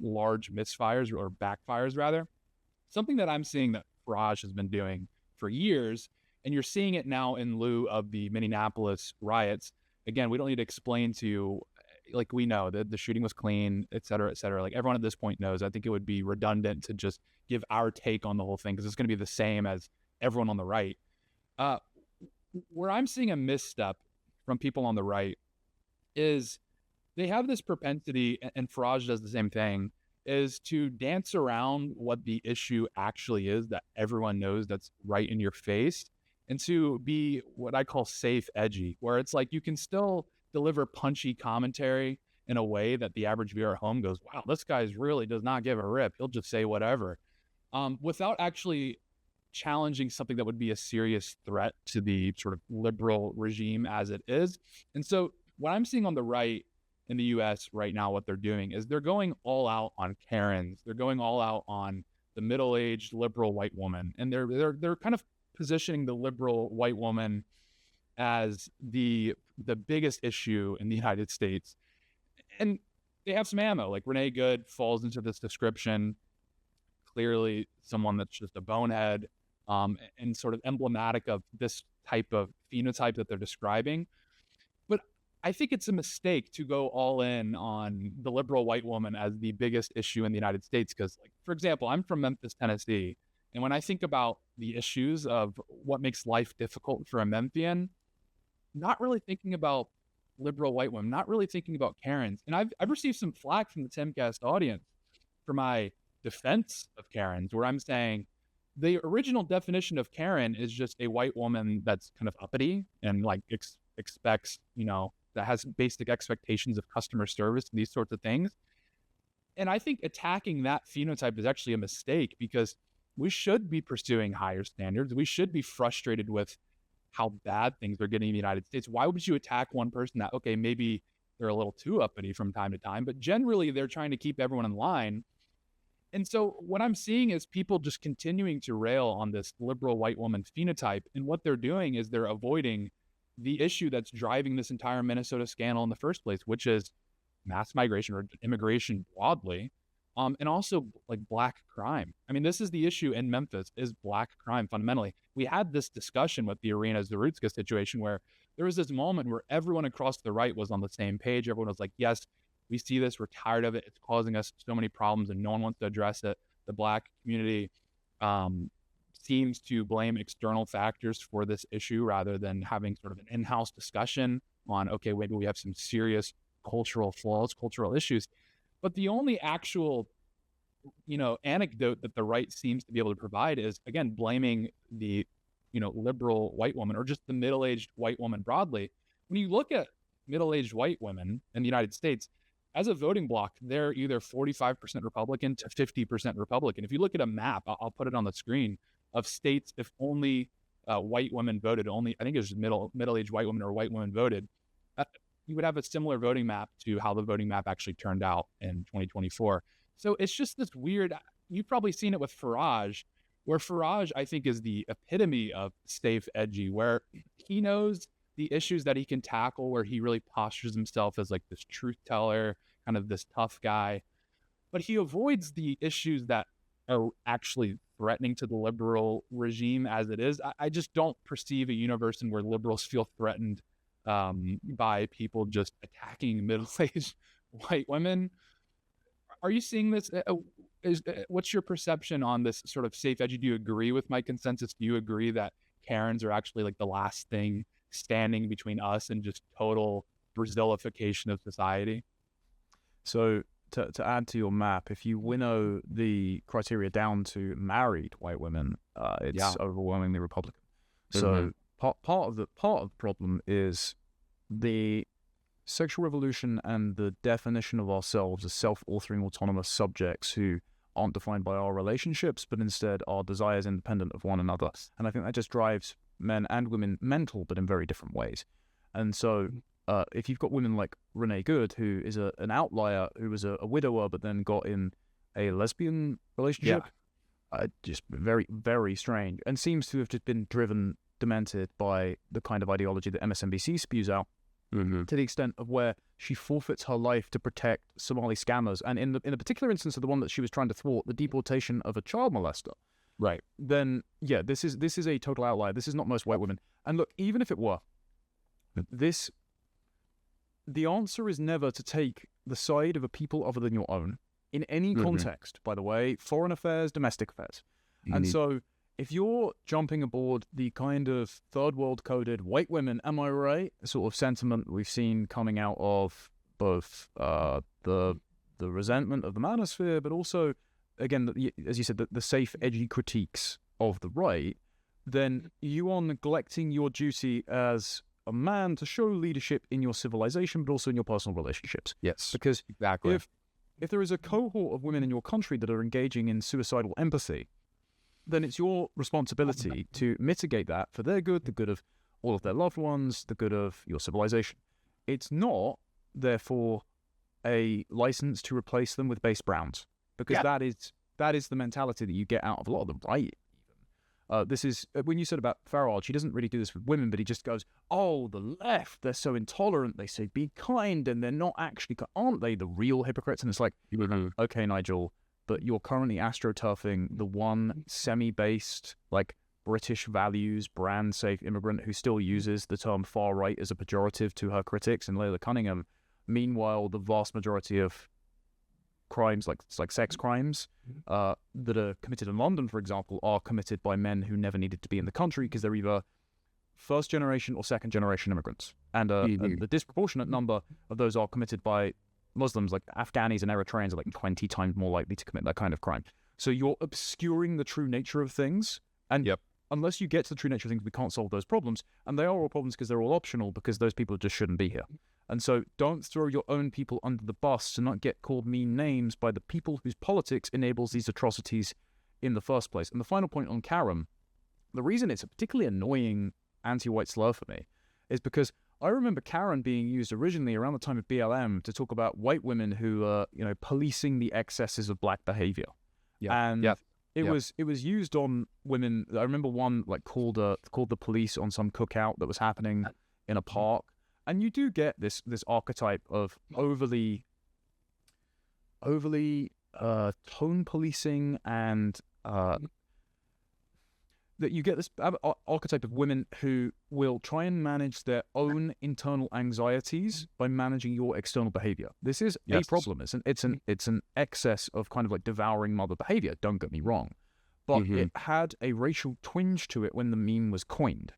large misfires or backfires, rather. Something that I'm seeing that Farage has been doing for years, and you're seeing it now in lieu of the Minneapolis riots. Again, we don't need to explain to you, like, we know that the shooting was clean, et cetera, et cetera. Like, everyone at this point knows. I think it would be redundant to just give our take on the whole thing, because it's going to be the same as everyone on the right. Where I'm seeing a misstep from people on the right is they have this propensity, and Farage does the same thing, is to dance around what the issue actually is that everyone knows that's right in your face, and to be what I call safe edgy, where it's like you can still deliver punchy commentary in a way that the average viewer at home goes, wow, this guy's really does not give a rip. He'll just say whatever, without actually challenging something that would be a serious threat to the sort of liberal regime as it is. And so what I'm seeing on the right in the US right now, what they're doing is they're going all out on Karens. They're going all out on the middle-aged liberal white woman. And they're kind of positioning the liberal white woman as the biggest issue in the United States. And they have some ammo, like Renee Good falls into this description, clearly someone that's just a bonehead, and sort of emblematic of this type of phenotype that they're describing. But I think it's a mistake to go all in on the liberal white woman as the biggest issue in the United States. Because, like, for example, I'm from Memphis, Tennessee. And when I think about the issues of what makes life difficult for a Memphian, not really thinking about liberal white women, not really thinking about Karens. And I've received some flack from the Timcast audience for my defense of Karens, where I'm saying the original definition of Karen is just a white woman that's kind of uppity and like expects, that has basic expectations of customer service and these sorts of things. And I think attacking that phenotype is actually a mistake, because we should be pursuing higher standards. We should be frustrated with how bad things are getting in the United States. Why would you attack one person that, okay, maybe they're a little too uppity from time to time, but generally they're trying to keep everyone in line? And so what I'm seeing is people just continuing to rail on this liberal white woman phenotype. And what they're doing is they're avoiding the issue that's driving this entire Minnesota scandal in the first place, which is mass migration or immigration broadly, and also like black crime. I mean, this is the issue in Memphis, is black crime fundamentally. We had this discussion with the Irina Zarutska situation where there was this moment where everyone across the right was on the same page. Everyone was like, yes, we see this, we're tired of it, it's causing us so many problems and no one wants to address it. The black community seems to blame external factors for this issue rather than having sort of an in-house discussion on, okay, maybe we have some serious cultural flaws, cultural issues. But the only actual, anecdote that the right seems to be able to provide is, again, blaming the, liberal white woman or just the middle-aged white woman broadly. When you look at middle-aged white women in the United States, as a voting bloc, they're either 45% Republican to 50% Republican. If you look at a map, I'll put it on the screen, of states, if only white women voted, only, I think it was middle-aged white women or white women voted, you would have a similar voting map to how the voting map actually turned out in 2024. So it's just this weird, you've probably seen it with Farage, where Farage, I think, is the epitome of safe edgy, where he knows the issues that he can tackle, where he really postures himself as like this truth teller, kind of this tough guy, but he avoids the issues that are actually threatening to the liberal regime as it is. I just don't perceive a universe in where liberals feel threatened by people just attacking middle-aged white women. Are you seeing this? What's your perception on this sort of safe edgy? Do you agree with my consensus? Do you agree that Karens are actually like the last thing standing between us and just total Brazilification of society? So to add to your map, if you winnow the criteria down to married white women, it's overwhelmingly Republican. So part of the problem is the sexual revolution and the definition of ourselves as self-authoring autonomous subjects who aren't defined by our relationships, but instead our desires independent of one another. And I think that just drives men and women mental, but in very different ways. And so if you've got women like Renee Good, who is an outlier, who was a widower, but then got in a lesbian relationship, just very, very strange, and seems to have just been driven, demented by the kind of ideology that MSNBC spews out, to the extent of where she forfeits her life to protect Somali scammers. And in the particular instance of the one that she was trying to thwart, the deportation of a child molester. Right. Then, yeah, this is a total outlier. This is not most white women. And look, even if it were, the answer is never to take the side of a people other than your own in any context, by the way, foreign affairs, domestic affairs. And so if you're jumping aboard the kind of third world coded white women, am I right, sort of sentiment we've seen coming out of both the resentment of the manosphere, but also, again, as you said, the safe, edgy critiques of the right, then you are neglecting your duty as a man to show leadership in your civilization, but also in your personal relationships. Yes, because exactly. If there is a cohort of women in your country that are engaging in suicidal empathy, then it's your responsibility to mitigate that for their good, the good of all of their loved ones, the good of your civilization. It's not, therefore, a license to replace them with base Browns, because that is the mentality that you get out of a lot of the right. This is, when you said about Farage, he doesn't really do this with women, but he just goes, oh, the left, they're so intolerant, they say be kind, and they're not actually, aren't they the real hypocrites? And it's like, okay, Nigel, but you're currently astroturfing the one semi-based, like, British values, brand-safe immigrant who still uses the term far right as a pejorative to her critics in Layla Cunningham. Meanwhile, the vast majority of crimes, like sex crimes, that are committed in London, for example, are committed by men who never needed to be in the country because they're either first-generation or second-generation immigrants. And the disproportionate number of those are committed by Muslims, like Afghanis and Eritreans are like 20 times more likely to commit that kind of crime. So you're obscuring the true nature of things. And unless you get to the true nature of things, we can't solve those problems. And they are all problems because they're all optional, because those people just shouldn't be here. And so don't throw your own people under the bus to not get called mean names by the people whose politics enables these atrocities in the first place. And the final point on Karen, the reason it's a particularly annoying anti-white slur for me is because I remember Karen being used originally around the time of BLM to talk about white women who are, policing the excesses of black behavior. It was used on women. I remember one called the police on some cookout that was happening in a park. And you do get this archetype of overly tone policing, and that you get this archetype of women who will try and manage their own internal anxieties by managing your external behavior. This is a problem. It's an excess of kind of like devouring mother behavior. Don't get me wrong, but it had a racial twinge to it when the meme was coined.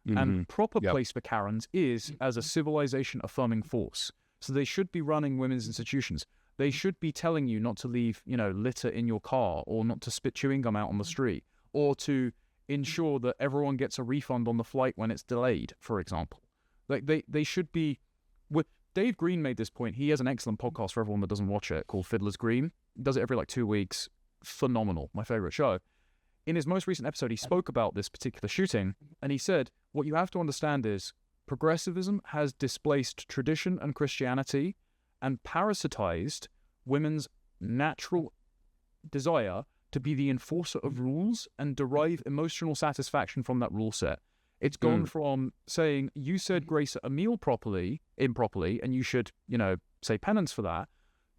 And proper place for Karens is as a civilization-affirming force. So they should be running women's institutions. They should be telling you not to leave, litter in your car, or not to spit chewing gum out on the street, or to ensure that everyone gets a refund on the flight when it's delayed, for example. Like they should be. Dave Green made this point. He has an excellent podcast for everyone that doesn't watch it called Fiddler's Green. He does it every 2 weeks. Phenomenal. My favorite show. In his most recent episode, he spoke about this particular shooting, and he said, what you have to understand is progressivism has displaced tradition and Christianity and parasitized women's natural desire to be the enforcer of rules and derive emotional satisfaction from that rule set. It's gone from saying, you said grace at a meal improperly, and you should, say penance for that,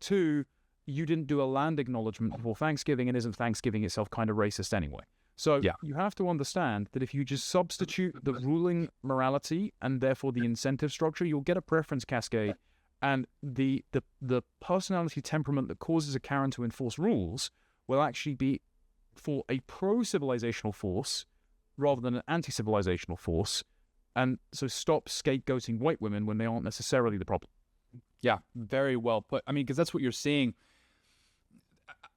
to you didn't do a land acknowledgement before Thanksgiving, and isn't Thanksgiving itself kind of racist anyway? So you have to understand that if you just substitute the ruling morality and therefore the incentive structure, you'll get a preference cascade, and the personality temperament that causes a Karen to enforce rules will actually be for a pro-civilizational force rather than an anti-civilizational force. And so stop scapegoating white women when they aren't necessarily the problem. Yeah, very well put. I mean, because that's what you're seeing.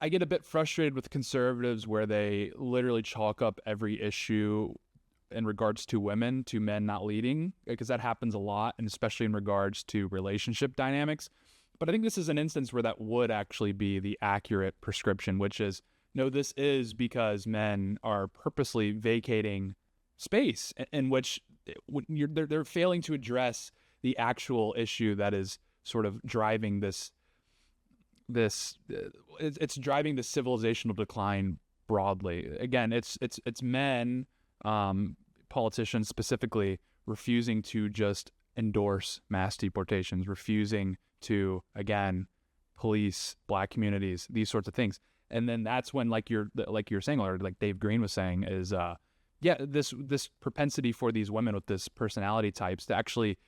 I get a bit frustrated with conservatives where they literally chalk up every issue in regards to women, to men not leading, because that happens a lot, and especially in regards to relationship dynamics. But I think this is an instance where that would actually be the accurate prescription, which is, no, this is because men are purposely vacating space in which they're failing to address the actual issue that is sort of driving it's driving the civilizational decline broadly. Again, it's men, politicians specifically, refusing to just endorse mass deportations, refusing to, again, police Black communities, these sorts of things. And then that's when, like you're saying, or like Dave Green was saying, is this propensity for these women with this personality types to actually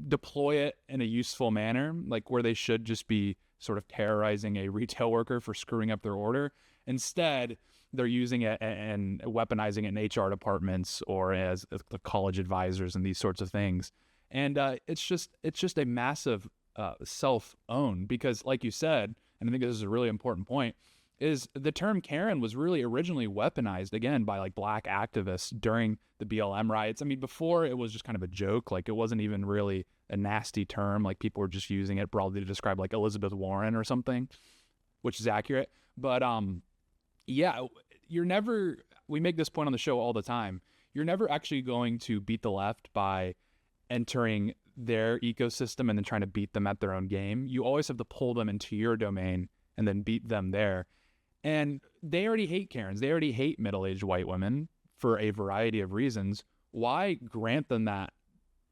deploy it in a useful manner, like where they should just be sort of terrorizing a retail worker for screwing up their order. Instead, they're using it and weaponizing it in HR departments or as the college advisors and these sorts of things. And it's just a massive self-own, because like you said, and I think this is a really important point, is the term Karen was really originally weaponized, again, by like Black activists during the BLM riots. I mean, before it was just kind of a joke. Like, it wasn't even really a nasty term. Like, people were just using it broadly to describe like Elizabeth Warren or something, which is accurate. But yeah, we make this point on the show all the time. You're never actually going to beat the left by entering their ecosystem and then trying to beat them at their own game. You always have to pull them into your domain and then beat them there. And they already hate Karens. They already hate middle-aged white women for a variety of reasons. Why grant them that?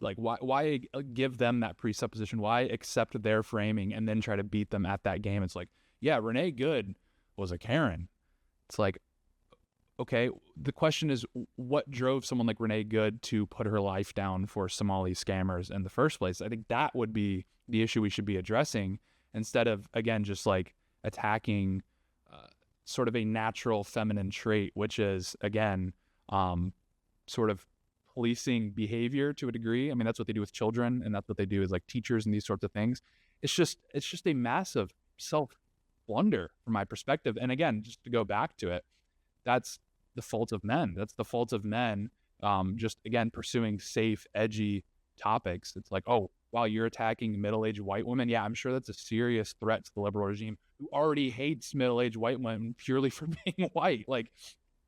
Like, why give them that presupposition? Why accept their framing and then try to beat them at that game? It's like, yeah, Renee Good was a Karen. It's like, okay, the question is, what drove someone like Renee Good to put her life down for Somali scammers in the first place? I think that would be the issue we should be addressing, instead of, again, just like attacking sort of a natural feminine trait, which is, again, sort of policing behavior to a degree. I mean, that's what they do with children, and that's what they do as like teachers and these sorts of things. It's just a massive self-blunder from my perspective. And again, just to go back to it, that's the fault of men. That's the fault of men, just, again, pursuing safe, edgy topics. It's like, oh, wow, you're attacking middle-aged white women? Yeah, I'm sure that's a serious threat to the liberal regime, who already hates middle-aged white women purely for being white. Like,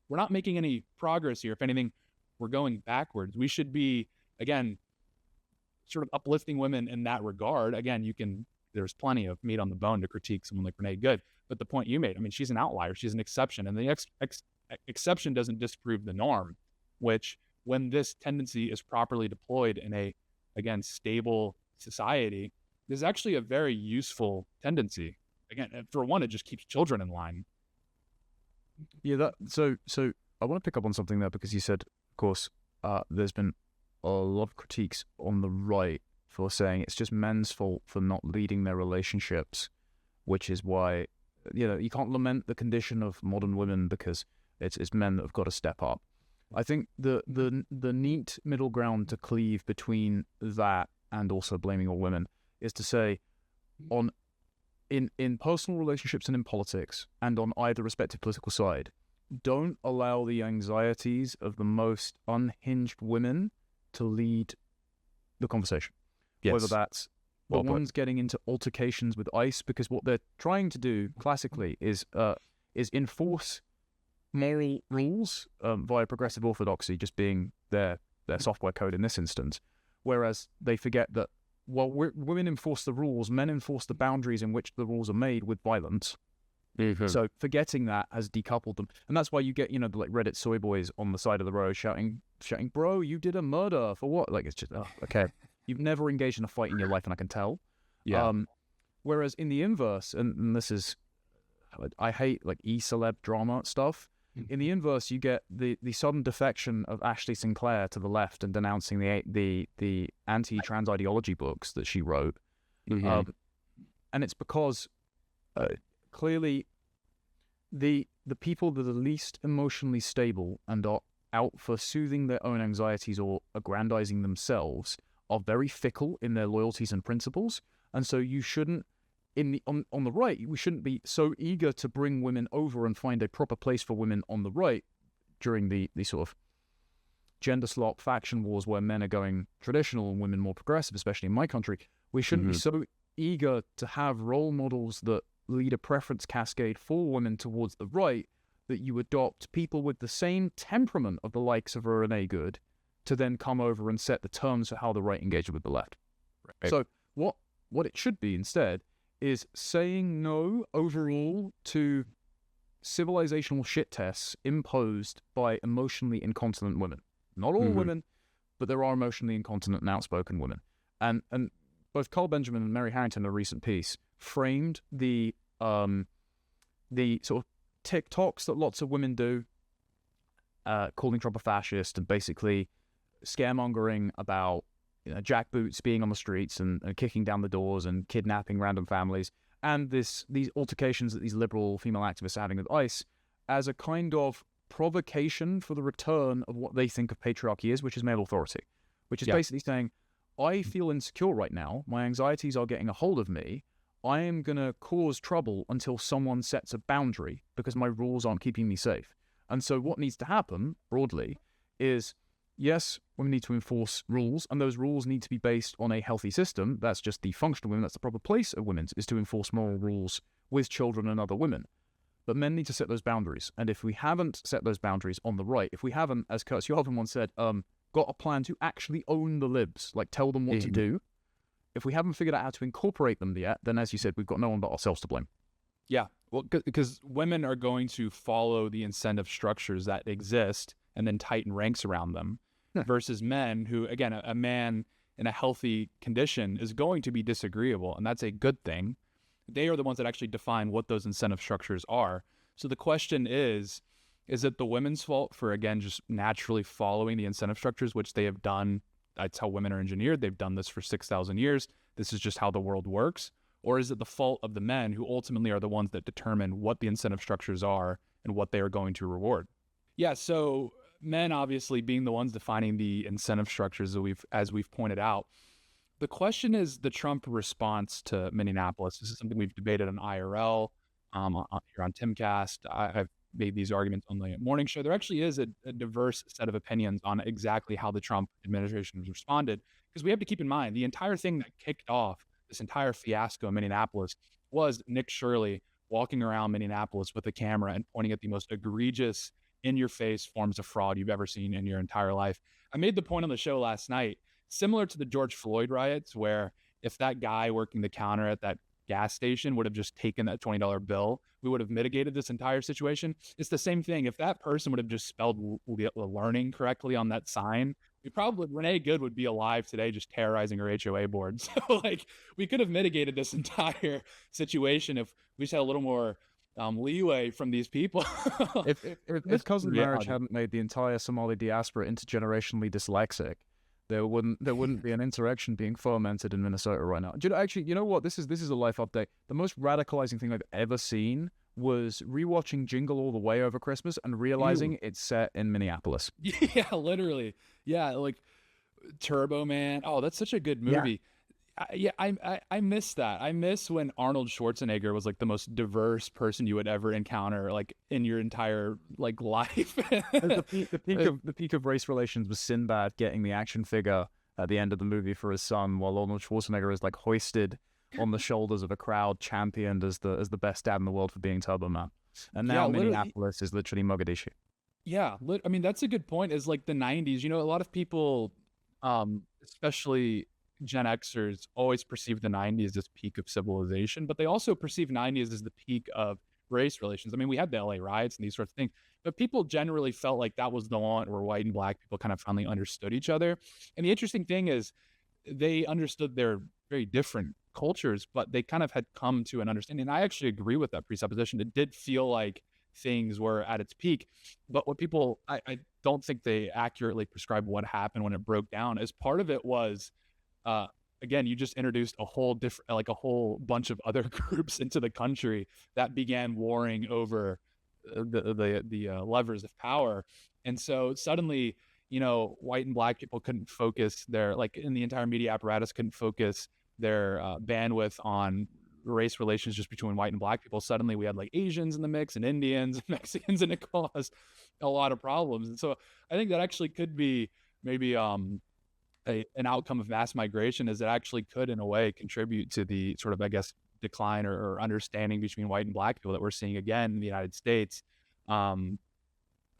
we're not making any progress here. If anything, we're going backwards. We should be, again, sort of uplifting women in that regard. Again, there's plenty of meat on the bone to critique someone like Renee Good. But the point you made, I mean, she's an outlier. She's an exception. And the exception doesn't disprove the norm, which, when this tendency is properly deployed in a, again, stable society, is actually a very useful tendency. Again, for one, it just keeps children in line. Yeah, so I want to pick up on something there, because you said, of course, there's been a lot of critiques on the right for saying it's just men's fault for not leading their relationships, which is why, you can't lament the condition of modern women because it's men that have got to step up. I think the neat middle ground to cleave between that and also blaming all women is to say, in personal relationships and in politics, and on either respective political side, don't allow the anxieties of the most unhinged women to lead the conversation. Yes. Whether that's the ones getting into altercations with ICE, because what they're trying to do classically is enforce moral rules via progressive orthodoxy, just being their software code in this instance, whereas they forget that while women enforce the rules, men enforce the boundaries in which the rules are made with violence. Mm-hmm. So forgetting that has decoupled them, and that's why you get, the like Reddit soy boys on the side of the road shouting, "Bro, you did a murder for what?" Like, it's just, oh, okay, you've never engaged in a fight in your life, and I can tell. Yeah. Whereas in the inverse, and this is, I hate like e-celeb drama stuff. In the inverse, you get the sudden defection of Ashley Sinclair to the left and denouncing the anti-trans ideology books that she wrote. Mm-hmm. And it's because clearly the people that are least emotionally stable and are out for soothing their own anxieties or aggrandizing themselves are very fickle in their loyalties and principles. And so you shouldn't, on the right, we shouldn't be so eager to bring women over and find a proper place for women on the right during the sort of gender slop faction wars where men are going traditional and women more progressive, especially in my country, we shouldn't be so eager to have role models that lead a preference cascade for women towards the right that you adopt people with the same temperament of the likes of a Renee Good to then come over and set the terms for how the right engages with the left. Right. So what it should be instead is saying no overall to civilizational shit tests imposed by emotionally incontinent women. Not all women, but there are emotionally incontinent and outspoken women. And both Carl Benjamin and Mary Harrington, in a recent piece, framed the sort of TikToks that lots of women do, calling Trump a fascist and basically scaremongering about jackboots being on the streets and kicking down the doors and kidnapping random families, and these altercations that these liberal female activists are having with ICE as a kind of provocation for the return of what they think of patriarchy is, which is male authority, which is basically saying, I feel insecure right now, my anxieties are getting a hold of me, I am going to cause trouble until someone sets a boundary because my rules aren't keeping me safe. And so what needs to happen, broadly, is, yes, women need to enforce rules, and those rules need to be based on a healthy system. That's just the function of women. That's the proper place of women, is to enforce moral rules with children and other women. But men need to set those boundaries. And if we haven't set those boundaries on the right, if we haven't, as Kurt Schouwen once said, got a plan to actually own the libs, like tell them what to do, if we haven't figured out how to incorporate them yet, then as you said, we've got no one but ourselves to blame. Yeah, well, because women are going to follow the incentive structures that exist and then tighten ranks around them, versus men who, again, a man in a healthy condition is going to be disagreeable, and that's a good thing. They are the ones that actually define what those incentive structures are. So the question is it the women's fault for, again, just naturally following the incentive structures, which they have done? That's how women are engineered. They've done this for 6,000 years. This is just how the world works. Or is it the fault of the men who ultimately are the ones that determine what the incentive structures are and what they are going to reward? Yeah, so men obviously being the ones defining the incentive structures that as we've pointed out. The question is the Trump response to Minneapolis. This is something we've debated on IRL, here on Timcast. I've made these arguments on the morning show. There actually is a diverse set of opinions on exactly how the Trump administration has responded, because we have to keep in mind the entire thing that kicked off this entire fiasco in Minneapolis was Nick Shirley walking around Minneapolis with a camera and pointing at the most egregious, in-your-face forms of fraud you've ever seen in your entire life. I made the point on the show last night, similar to the George Floyd riots, where if that guy working the counter at that gas station would have just taken that $20 bill, we would have mitigated this entire situation. It's the same thing. If that person would have just spelled learning correctly on that sign, Renee Good would be alive today just terrorizing her HOA board. So we could have mitigated this entire situation if we just had a little more leeway from these people. if cousin marriage hadn't made the entire Somali diaspora intergenerationally dyslexic, there wouldn't be an insurrection being fomented in Minnesota right now. You know what? This is a life update. The most radicalizing thing I've ever seen was rewatching Jingle All the Way over Christmas and realizing it's set in Minneapolis. Yeah, literally. Yeah, like Turbo Man. Oh, that's such a good movie. I miss that. I miss when Arnold Schwarzenegger was like the most diverse person you would ever encounter, like in your entire life. the peak of race relations was Sinbad getting the action figure at the end of the movie for his son, while Arnold Schwarzenegger is hoisted on the shoulders of a crowd, championed as the best dad in the world for being Turbo Man. And now Minneapolis is literally Mogadishu. Yeah, I mean that's a good point. Is the 90s. A lot of people, especially Gen Xers, always perceive the 90s as peak of civilization, but they also perceive 90s as the peak of race relations. I mean, we had the LA riots and these sorts of things, but people generally felt like that was the one where white and black people kind of finally understood each other. And the interesting thing is they understood their very different cultures, but they kind of had come to an understanding. And I actually agree with that presupposition. It did feel like things were at its peak, but what people, I don't think they accurately prescribe what happened when it broke down. As part of it was, again, you just introduced a whole bunch of other groups into the country that began warring over the levers of power. And so suddenly, white and black people couldn't focus in the entire media apparatus couldn't focus their bandwidth on race relations just between white and black people, suddenly we had like Asians in the mix and Indians and Mexicans, and it caused a lot of problems. And so I think that actually could be maybe an outcome of mass migration, is it actually could in a way contribute to the sort of, I guess, decline or understanding between white and black people that we're seeing again in the United States.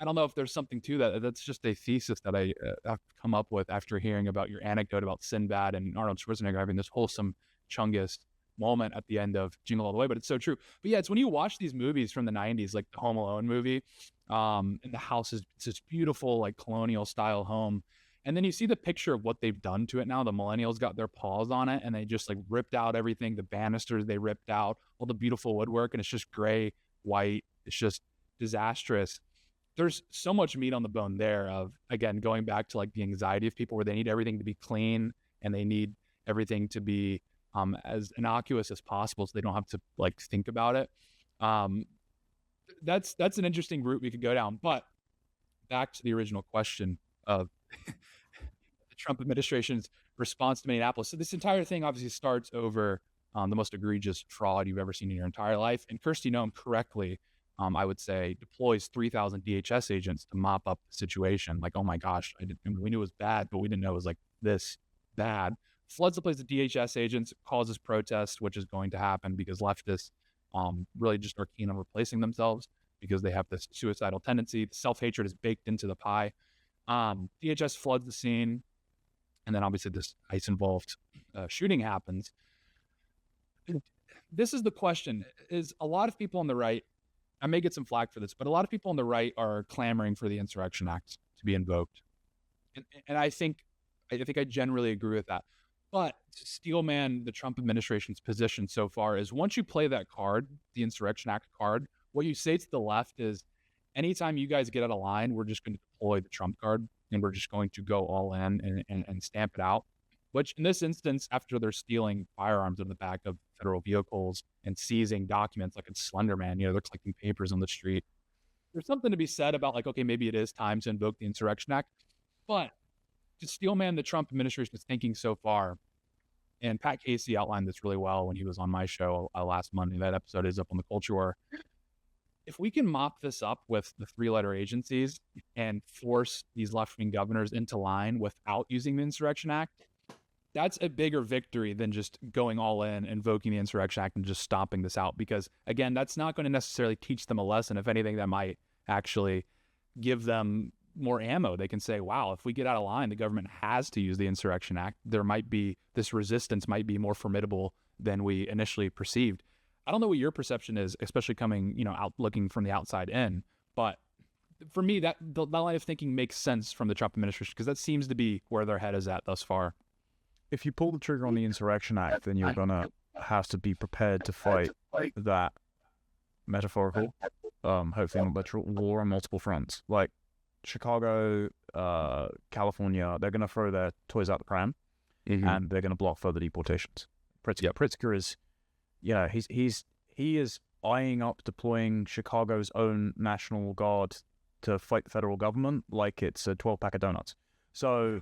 I don't know if there's something to that. That's just a thesis that I have come up with after hearing about your anecdote about Sinbad and Arnold Schwarzenegger having this wholesome Chungus moment at the end of Jingle All the Way, but it's so true. But yeah, it's when you watch these movies from the 90s, like the Home Alone movie, and the house is this beautiful, like colonial style home. And then you see the picture of what they've done to it now. The millennials got their paws on it and they just like ripped out everything. The banisters, they ripped out all the beautiful woodwork, and it's just gray, white. It's just disastrous. There's so much meat on the bone there of, again, going back to like the anxiety of people where they need everything to be clean and they need everything to be as innocuous as possible so they don't have to like think about it. That's an interesting route we could go down. But back to the original question of the Trump administration's response to Minneapolis. So this entire thing obviously starts over the most egregious fraud you've ever seen in your entire life. And Kirsty Noem correctly, I would say, deploys 3,000 DHS agents to mop up the situation. Like, oh my gosh, we knew it was bad, but we didn't know it was like this bad. Floods the place with DHS agents, causes protests, which is going to happen because leftists really just are keen on replacing themselves because they have this suicidal tendency. Self-hatred is baked into the pie. DHS floods the scene, and then obviously this ICE-involved shooting happens. This is the question, is a lot of people on the right, I may get some flack for this, but a lot of people on the right are clamoring for the Insurrection Act to be invoked. And I think I generally agree with that. But to steelman the Trump administration's position so far is once you play that card, the Insurrection Act card, what you say to the left is, anytime you guys get out of line, we're just going to deploy the Trump card and we're just going to go all in and stamp it out. Which in this instance, after they're stealing firearms in the back of federal vehicles and seizing documents like it's Slender Man, they're collecting papers on the street. There's something to be said about like, okay, maybe it is time to invoke the Insurrection Act. But to steelman the Trump administration is thinking so far, and Pat Casey outlined this really well when he was on my show last Monday. That episode is up on the Culture War. If we can mop this up with the three-letter agencies and force these left-wing governors into line without using the Insurrection Act, that's a bigger victory than just going all in, invoking the Insurrection Act and just stomping this out. Because again, that's not going to necessarily teach them a lesson. If anything, that might actually give them more ammo. They can say, wow, if we get out of line, the government has to use the Insurrection Act. There might be, this resistance might be more formidable than we initially perceived. I don't know what your perception is, especially coming, out looking from the outside in. But for me, that line of thinking makes sense from the Trump administration because that seems to be where their head is at thus far. If you pull the trigger on the Insurrection Act, then you're going to have to be prepared to fight that metaphorical, hopefully not literal, war on multiple fronts. Like Chicago, California, they're going to throw their toys out the pram, and they're going to block further deportations. Pritzker is, he is eyeing up deploying Chicago's own National Guard to fight the federal government like it's a 12-pack of donuts. So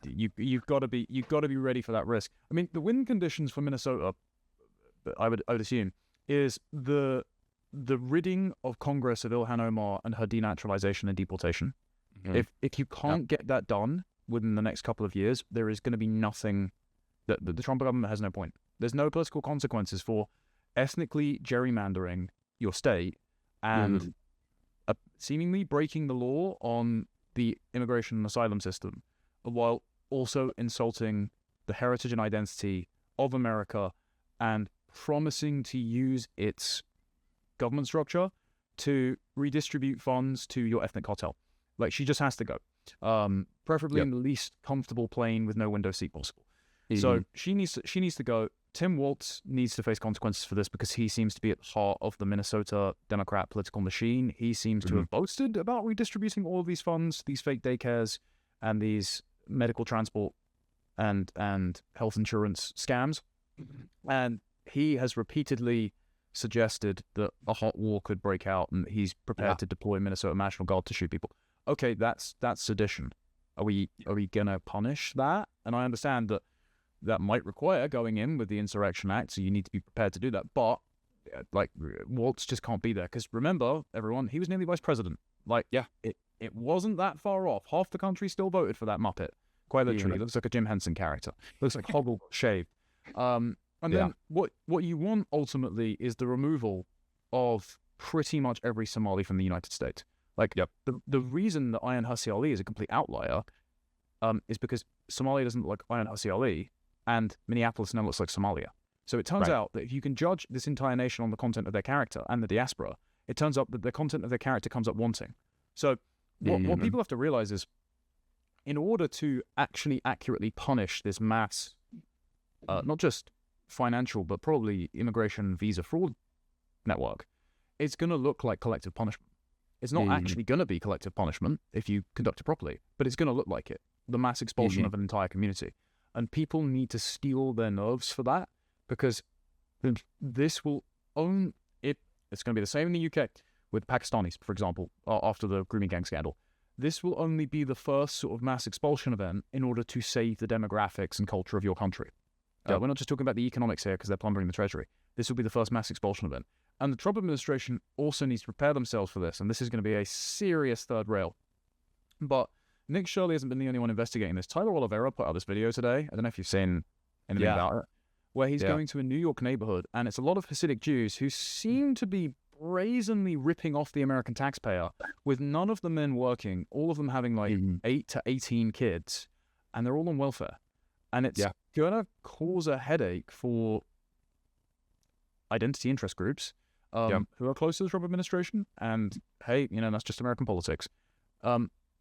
you've got to be ready for that risk. I mean, the win conditions for Minnesota, I would assume, is the ridding of Congress of Ilhan Omar and her denaturalization and deportation. If you can't get that done within the next couple of years, there is going to be nothing that the Trump government has no point. There's no political consequences for ethnically gerrymandering your state and seemingly breaking the law on the immigration and asylum system, while also insulting the heritage and identity of America and promising to use its government structure to redistribute funds to your ethnic cartel. Like, she just has to go, preferably in the least comfortable plane with no window seat possible. So she needs to go. Tim Walz needs to face consequences for this because he seems to be at the heart of the Minnesota Democrat political machine. He seems to have boasted about redistributing all of these funds, these fake daycares, and these medical transport and health insurance scams. And he has repeatedly suggested that a hot war could break out and he's prepared to deploy Minnesota National Guard to shoot people. Okay, that's sedition. Are we gonna punish that? And I understand that that might require going in with the Insurrection Act, so you need to be prepared to do that. But like Waltz just can't be there because remember, everyone, he was nearly vice president. Like, Yeah. it wasn't that far off. Half the country still voted for that Muppet. Quite literally, looks like a Jim Henson character. Looks like Hoggle got shaved. And then what you want ultimately is the removal of pretty much every Somali from the United States. Like, the reason that Ayaan Hirsi Ali is a complete outlier is because Somalia doesn't look like Ayaan Hirsi Ali, and Minneapolis now looks like Somalia. So it turns out that if you can judge this entire nation on the content of their character and the diaspora, it turns out that the content of their character comes up wanting. So what people have to realize is, in order to actually accurately punish this mass, not just financial, but probably immigration visa fraud network, it's going to look like collective punishment. It's not actually going to be collective punishment if you conduct it properly, but it's going to look like it. The mass expulsion of an entire community. And people need to steel their nerves for that, because this will own it. It's going to be the same in the UK with Pakistanis, for example, after the grooming gang scandal. This will only be the first sort of mass expulsion event in order to save the demographics and culture of your country. We're not just talking about the economics here because they're plundering the treasury. This will be the first mass expulsion event. And the Trump administration also needs to prepare themselves for this, and this is going to be a serious third rail. But Nick Shirley hasn't been the only one investigating this. Tyler Oliveira put out this video today. I don't know if you've seen anything about it, where he's going to a New York neighborhood, and it's a lot of Hasidic Jews who seem to be brazenly ripping off the American taxpayer, with none of the men working, all of them having like 8 to 18 kids, and they're all on welfare. And it's going to cause a headache for identity interest groups who are close to the Trump administration. And hey, that's just American politics.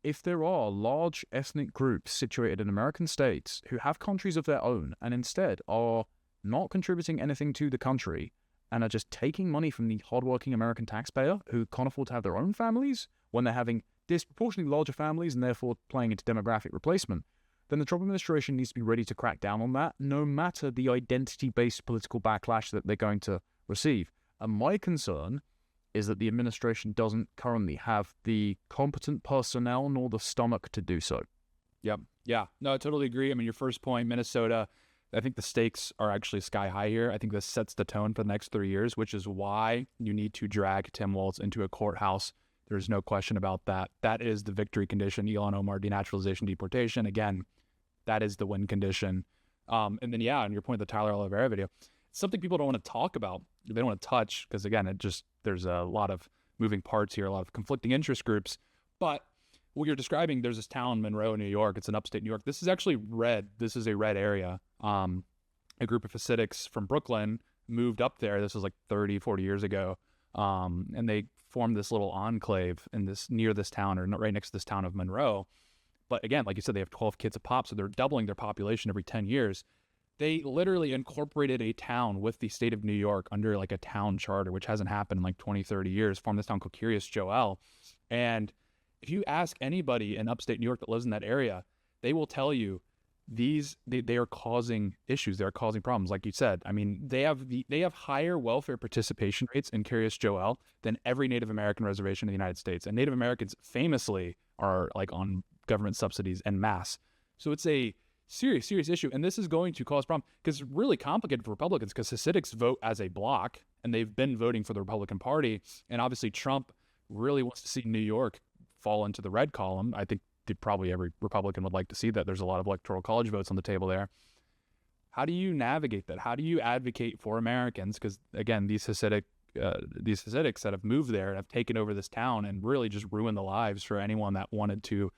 If there are large ethnic groups situated in American states who have countries of their own and instead are not contributing anything to the country and are just taking money from the hardworking American taxpayer who can't afford to have their own families when they're having disproportionately larger families and therefore playing into demographic replacement, then the Trump administration needs to be ready to crack down on that, no matter the identity-based political backlash that they're going to receive. And my concern is that the administration doesn't currently have the competent personnel nor the stomach to do so. Yep. Yeah. No, I totally agree. I mean, your first point, Minnesota, I think the stakes are actually sky high here. I think this sets the tone for the next 3 years, which is why you need to drag Tim Walz into a courthouse. There's no question about that. That is the victory condition. Elon Omar, denaturalization, deportation. Again, that is the win condition. And then, on your point, the Tyler Oliveira video, it's something people don't want to talk about. They don't want to touch because, again, there's a lot of moving parts here, a lot of conflicting interest groups. But what you're describing, there's this town, Monroe, New York. It's in upstate New York. This is actually red. This is a red area. A group of Hasidics from Brooklyn moved up there. This was like 30, 40 years ago. And they formed this little enclave near this town, or right next to this town of Monroe. But again, like you said, they have 12 kids a pop, so they're doubling their population every 10 years. They literally incorporated a town with the state of New York under like a town charter, which hasn't happened in like 20, 30 years, formed this town called Kiryas Joel. And if you ask anybody in upstate New York that lives in that area, they will tell you they are causing issues. They're causing problems. Like you said, I mean, they have higher welfare participation rates in Kiryas Joel than every Native American reservation in the United States. And Native Americans famously are like on government subsidies en masse. So it's a serious issue. And this is going to cause problems because it's really complicated for Republicans because Hasidics vote as a bloc and they've been voting for the Republican Party. And obviously Trump really wants to see New York fall into the red column. I think probably every Republican would like to see that. There's a lot of electoral college votes on the table there. How do you navigate that? How do you advocate for Americans? Because again, these Hasidics that have moved there and have taken over this town and really just ruined the lives for anyone that wanted to,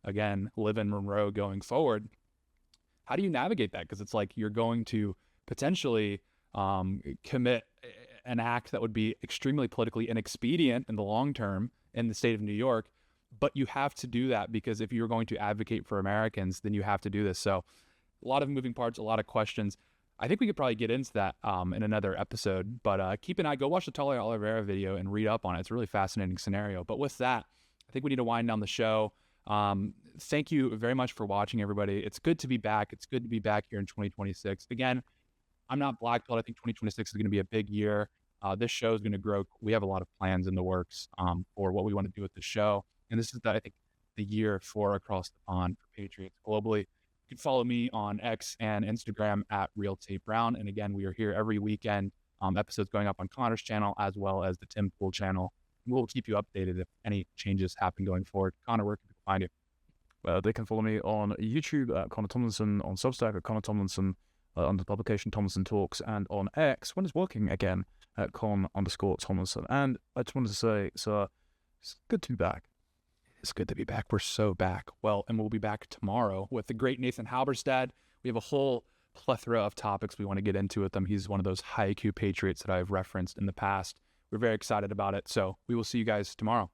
again, live in Monroe going forward. How do you navigate that? Because it's like you're going to potentially commit an act that would be extremely politically inexpedient in the long term in the state of New York. But you have to do that because if you're going to advocate for Americans, then you have to do this. So a lot of moving parts, a lot of questions. I think we could probably get into that in another episode. But keep an eye. Go watch the Tyler Oliveira video and read up on it. It's a really fascinating scenario. But with that, I think we need to wind down the show. Thank you very much for watching, everybody. It's good to be back. It's good to be back here in 2026. Again, I'm not blackpilled. I think 2026 is going to be a big year. This show is going to grow. We have a lot of plans in the works for what we want to do with the show. And this is, I think, the year for Across the Pond for Patriots globally. You can follow me on X and Instagram at Real Tate Brown. And again, we are here every weekend. Episodes going up on Connor's channel as well as the Tim Pool channel. We'll keep you updated if any changes happen going forward. Connor, where can people find you? They can follow me on YouTube at Connor Tomlinson, on Substack at Connor Tomlinson, under the publication Tomlinson Talks, and on X, when it's working again, at Con_Tomlinson. And I just wanted to say, sir, it's good to be back. It's good to be back. We're so back. Well, and we'll be back tomorrow with the great Nathan Halberstad. We have a whole plethora of topics we want to get into with him. He's one of those high IQ patriots that I've referenced in the past. We're very excited about it. So we will see you guys tomorrow.